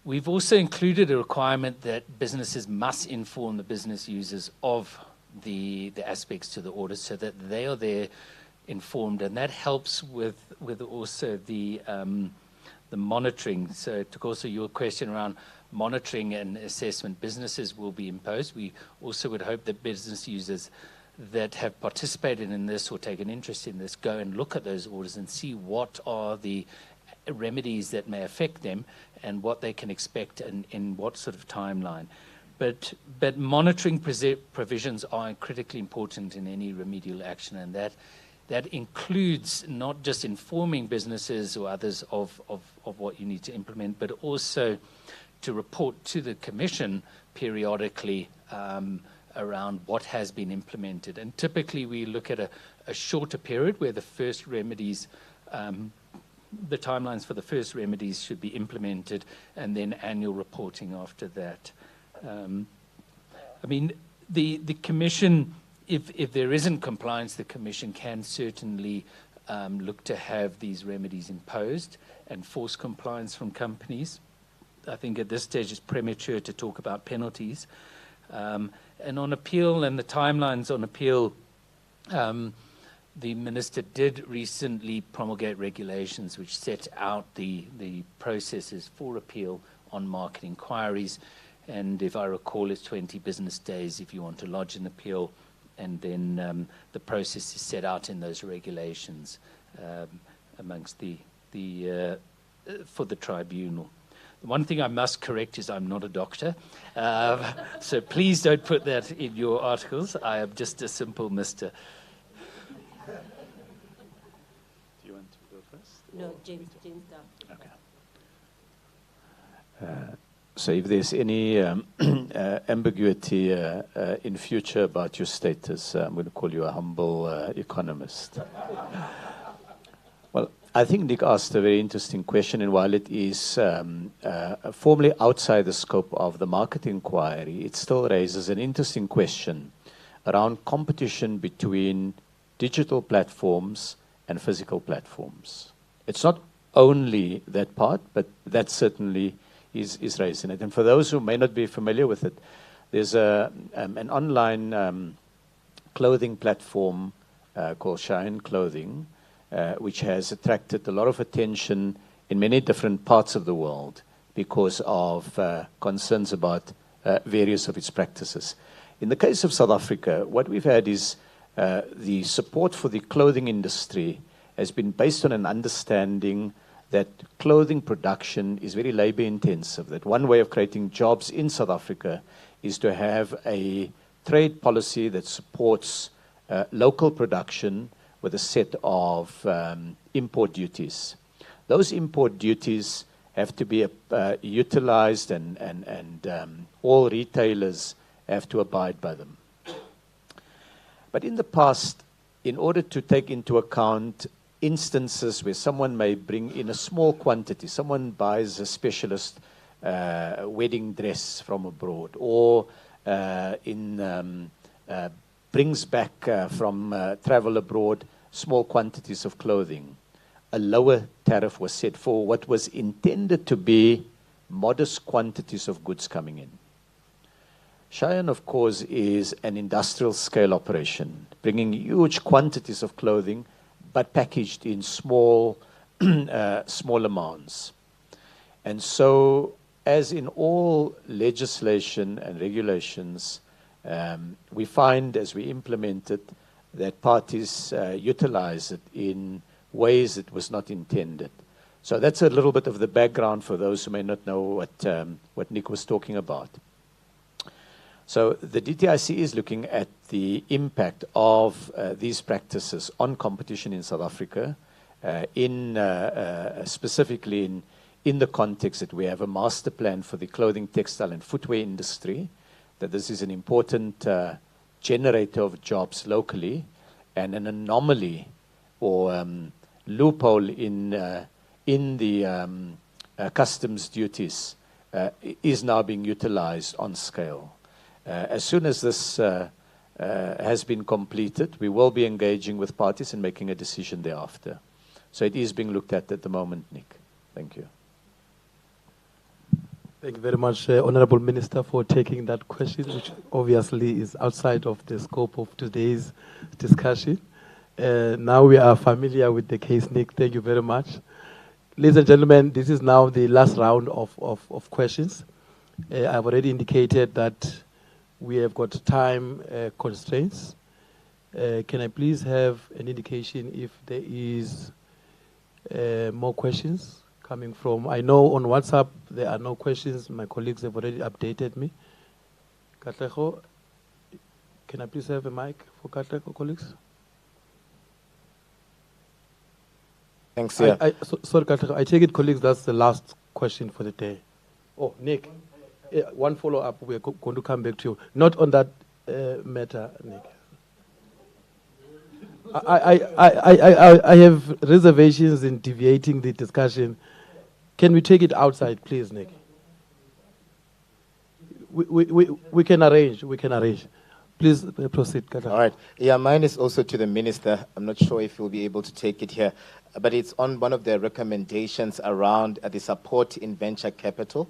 We've also included a requirement that businesses must inform the business users of the aspects to the audit so that they are there informed, and that helps with also the monitoring. So to also your question around monitoring and assessment, businesses will be imposed. We also would hope that business users that have participated in this or taken interest in this go and look at those orders and see what are the remedies that may affect them and what they can expect and in what sort of timeline. But monitoring provisions are critically important in any remedial action, and that includes not just informing businesses or others of what you need to implement, but also to report to the Commission periodically around what has been implemented. And typically we look at a shorter period where the first remedies, the timelines for the first remedies should be implemented, and then annual reporting after that. I mean, the Commission, if there isn't compliance, the Commission can certainly look to have these remedies imposed and force compliance from companies. I think at this stage it's premature to talk about penalties. And on appeal and the timelines on appeal, the Minister did recently promulgate regulations which set out the processes for appeal on market inquiries. And if I recall, it's 20 business days if you want to lodge an appeal. And then the process is set out in those regulations amongst for the tribunal. The one thing I must correct is I'm not a doctor. So please don't put that in your articles. I am just a simple mister. Do you want to go first? No, James down. Okay. So if there's any ambiguity in future about your status, I'm going to call you a humble economist. Well, I think Nick asked a very interesting question, and while it is formally outside the scope of the market inquiry, it still raises an interesting question around competition between digital platforms and physical platforms. It's not only that part, but that certainly is raised in it. And for those who may not be familiar with it, there's an online clothing platform called Shine Clothing, which has attracted a lot of attention in many different parts of the world because of concerns about various of its practices. In the case of South Africa, what we've had is the support for the clothing industry has been based on an understanding that clothing production is very labor intensive, that one way of creating jobs in South Africa is to have a trade policy that supports local production with a set of import duties. Those import duties have to be utilized, and all retailers have to abide by them. But in the past, in order to take into account instances where someone may bring in a small quantity, someone buys a specialist wedding dress from abroad, or brings back from travel abroad small quantities of clothing, a lower tariff was set for what was intended to be modest quantities of goods coming in. Cheyenne, of course, is an industrial scale operation, bringing huge quantities of clothing, but packaged in small amounts. And so, as in all legislation and regulations, we find as we implement it that parties utilize it in ways it was not intended. So that's a little bit of the background for those who may not know what Nick was talking about. So the DTIC is looking at the impact of these practices on competition in South Africa, specifically in the context that we have a master plan for the clothing, textile, and footwear industry, that this is an important generator of jobs locally, and an anomaly or loophole in the customs duties is now being utilized on scale. As soon as this has been completed, we will be engaging with parties and making a decision thereafter. So it is being looked at the moment, Nick. Thank you. Thank you very much, Honorable Minister, for taking that question, which obviously is outside of the scope of today's discussion. Now we are familiar with the case, Nick. Thank you very much. Ladies and gentlemen, this is now the last round of questions. I've already indicated that we have got time constraints. Can I please have an indication if there is more questions coming from? I know on WhatsApp there are no questions. My colleagues have already updated me. Katlego, can I please have a mic for Katlego, colleagues? Thanks, yeah. Sorry, Katlego, I take it, colleagues, that's the last question for the day. Oh, Nick. One follow-up, we are going to come back to you. Not on that matter, Nick. I have reservations in deviating the discussion. Can we take it outside, please, Nick? We can arrange. We can arrange. Please proceed, Kata. All right. Yeah, mine is also to the minister. I'm not sure if he'll be able to take it here, but it's on one of the recommendations around the support in venture capital,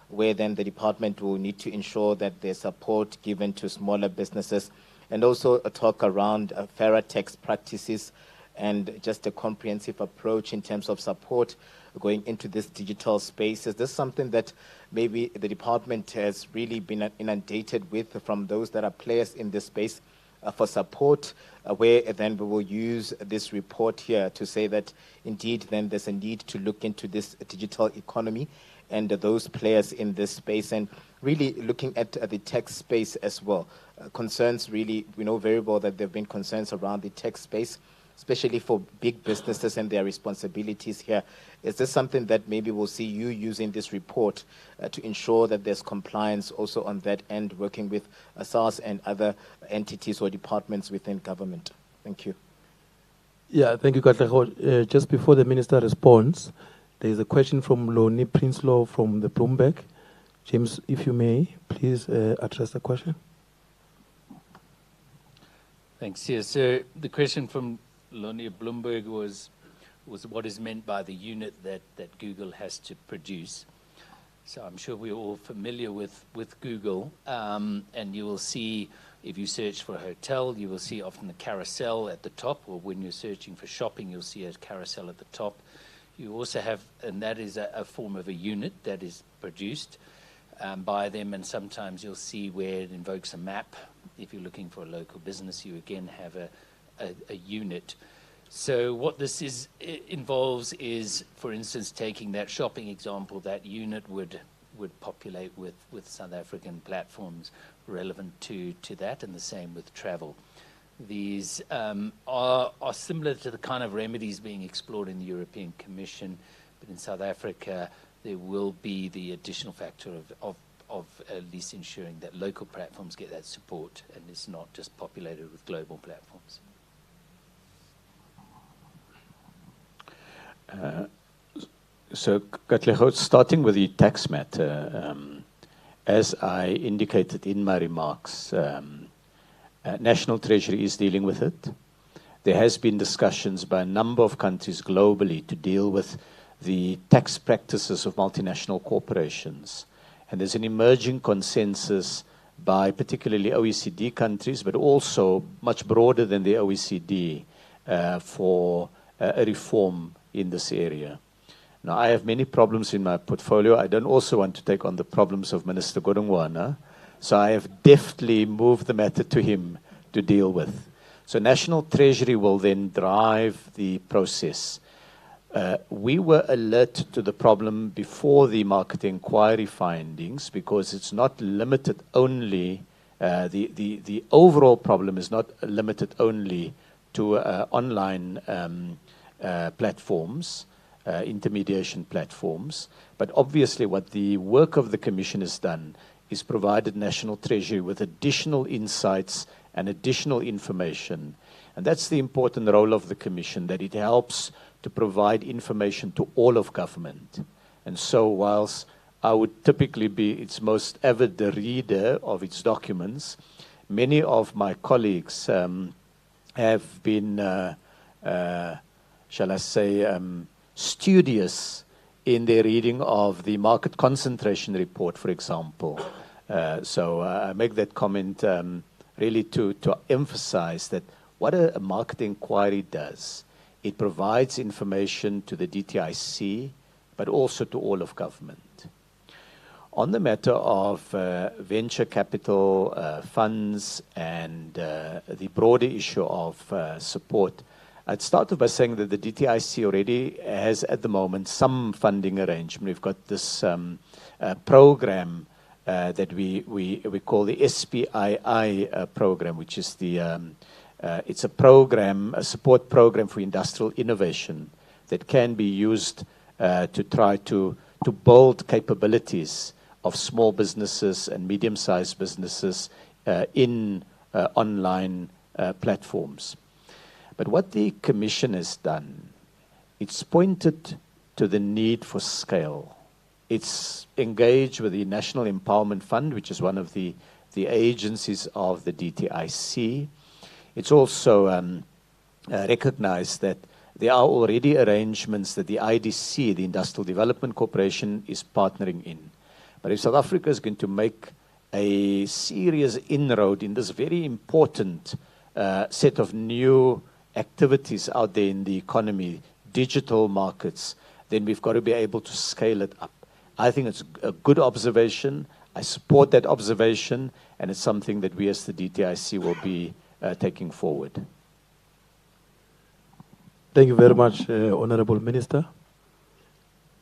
where then the department will need to ensure that there's support given to smaller businesses, and also a talk around fairer tax practices and just a comprehensive approach in terms of support going into this digital space. Is this something that maybe the department has really been inundated with from those that are players in this space for support, where then we will use this report here to say that indeed then there's a need to look into this digital economy and those players in this space, and really looking at the tech space as well. Concerns really, we know very well that there have been concerns around the tech space, especially for big businesses and their responsibilities here. Is this something that maybe we'll see you using this report to ensure that there's compliance also on that end, working with SARS and other entities or departments within government? Thank you. Yeah, thank you, Katlego. Just before the minister responds, there is a question from Loni Prinsloo from the Bloomberg. James, if you may, please address the question. Thanks. Yes, so the question from Loni at Bloomberg was what is meant by the unit that Google has to produce. So I'm sure we're all familiar with Google, and you will see If you search for a hotel, you will see often a carousel at the top, or when you're searching for shopping, you'll see a carousel at the top. You also have, and that is a form of a unit that is produced by them, and sometimes you'll see where it invokes a map. If you're looking for a local business, you again have a unit. So what this involves is, for instance, taking that shopping example, that unit would populate with South African platforms relevant to that, and the same with travel. These are similar to the kind of remedies being explored in the European Commission, but in South Africa there will be the additional factor of at least ensuring that local platforms get that support and it's not just populated with global platforms. So, Katlego, starting with the tax matter, as I indicated in my remarks, National Treasury is dealing with it. There has been discussions by a number of countries globally to deal with the tax practices of multinational corporations. And there's an emerging consensus by particularly OECD countries, but also much broader than the OECD, for a reform in this area. Now, I have many problems in my portfolio. I don't also want to take on the problems of Minister Godongwana, so I have deftly moved the matter to him to deal with. So National Treasury will then drive the process. We were alert to the problem before the market inquiry findings, because it's not limited only, the overall problem is not limited only to online platforms, intermediation platforms, but obviously what the work of the Commission has done is provided National Treasury with additional insights and additional information. And that's the important role of the Commission, that it helps to provide information to all of government. And so whilst I would typically be its most avid reader of its documents, many of my colleagues have been, shall I say, studious in their reading of the market concentration report, for example. So I make that comment really to emphasize that what a market inquiry does, it provides information to the DTIC, but also to all of government. On the matter of venture capital funds and the broader issue of support, I'd start off by saying that the DTIC already has at the moment some funding arrangement. We've got this program that we call the SPII program, which is it's a program, a support program for industrial innovation that can be used to try to build capabilities of small businesses and medium-sized businesses in online platforms. But what the Commission has done, it's pointed to the need for scale. It's engaged with the National Empowerment Fund, which is one of the agencies of the DTIC. It's also recognized that there are already arrangements that the IDC, the Industrial Development Corporation, is partnering in. But if South Africa is going to make a serious inroad in this very important set of new activities out there in the economy, digital markets, then we've got to be able to scale it up. I think it's a good observation. I support that observation, and it's something that we as the DTIC will be taking forward. Thank you very much, Honorable Minister.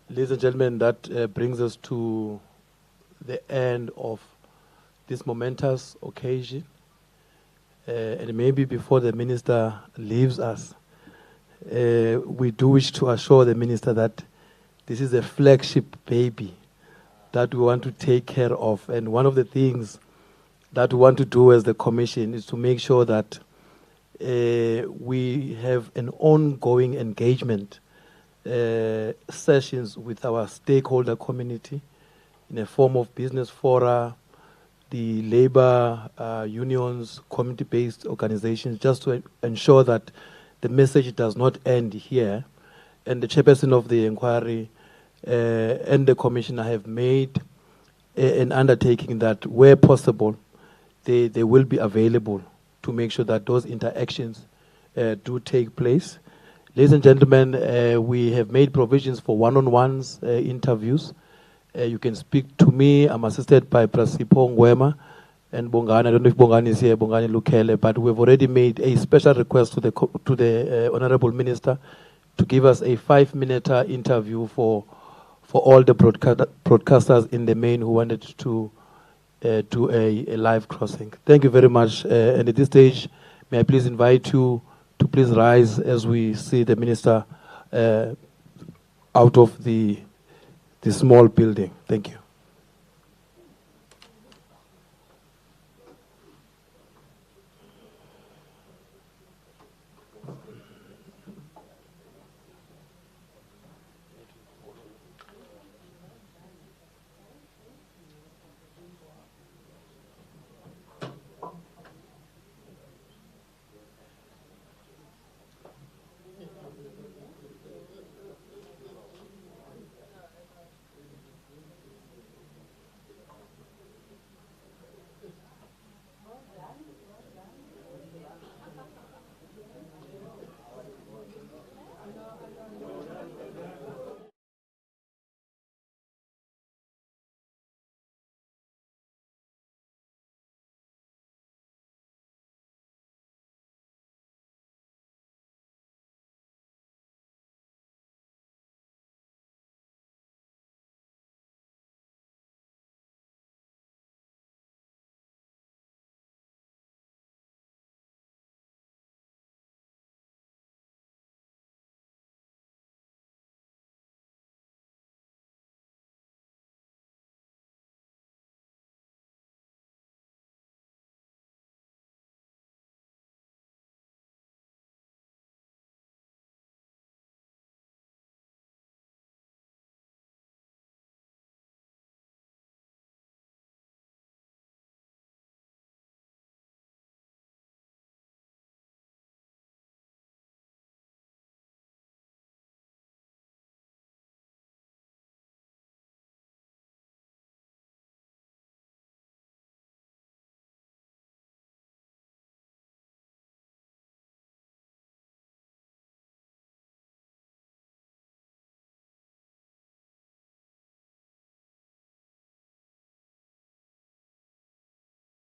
Ladies and gentlemen, that brings us to the end of this momentous occasion. And maybe before the Minister leaves us, we do wish to assure the Minister that this is a flagship baby that we want to take care of. And one of the things that we want to do as the Commission is to make sure that we have an ongoing engagement sessions with our stakeholder community in a form of business fora, the labor unions, community-based organizations, just to ensure that the message does not end here. And the chairperson of the inquiry and the commissioner have made an undertaking that, where possible, they will be available to make sure that those interactions do take place. Ladies and gentlemen, we have made provisions for one-on-ones interviews. You can speak to me. I'm assisted by Prasipho Ngwema and Bongani. I don't know if Bongani is here, Bongani Lukele, but we've already made a special request to the Honorable Minister to give us a 5-minute interview for all the broadcasters in the main who wanted to do a live crossing. Thank you very much. And at this stage, may I please invite you to please rise as we see the Minister out of the small building. Thank you.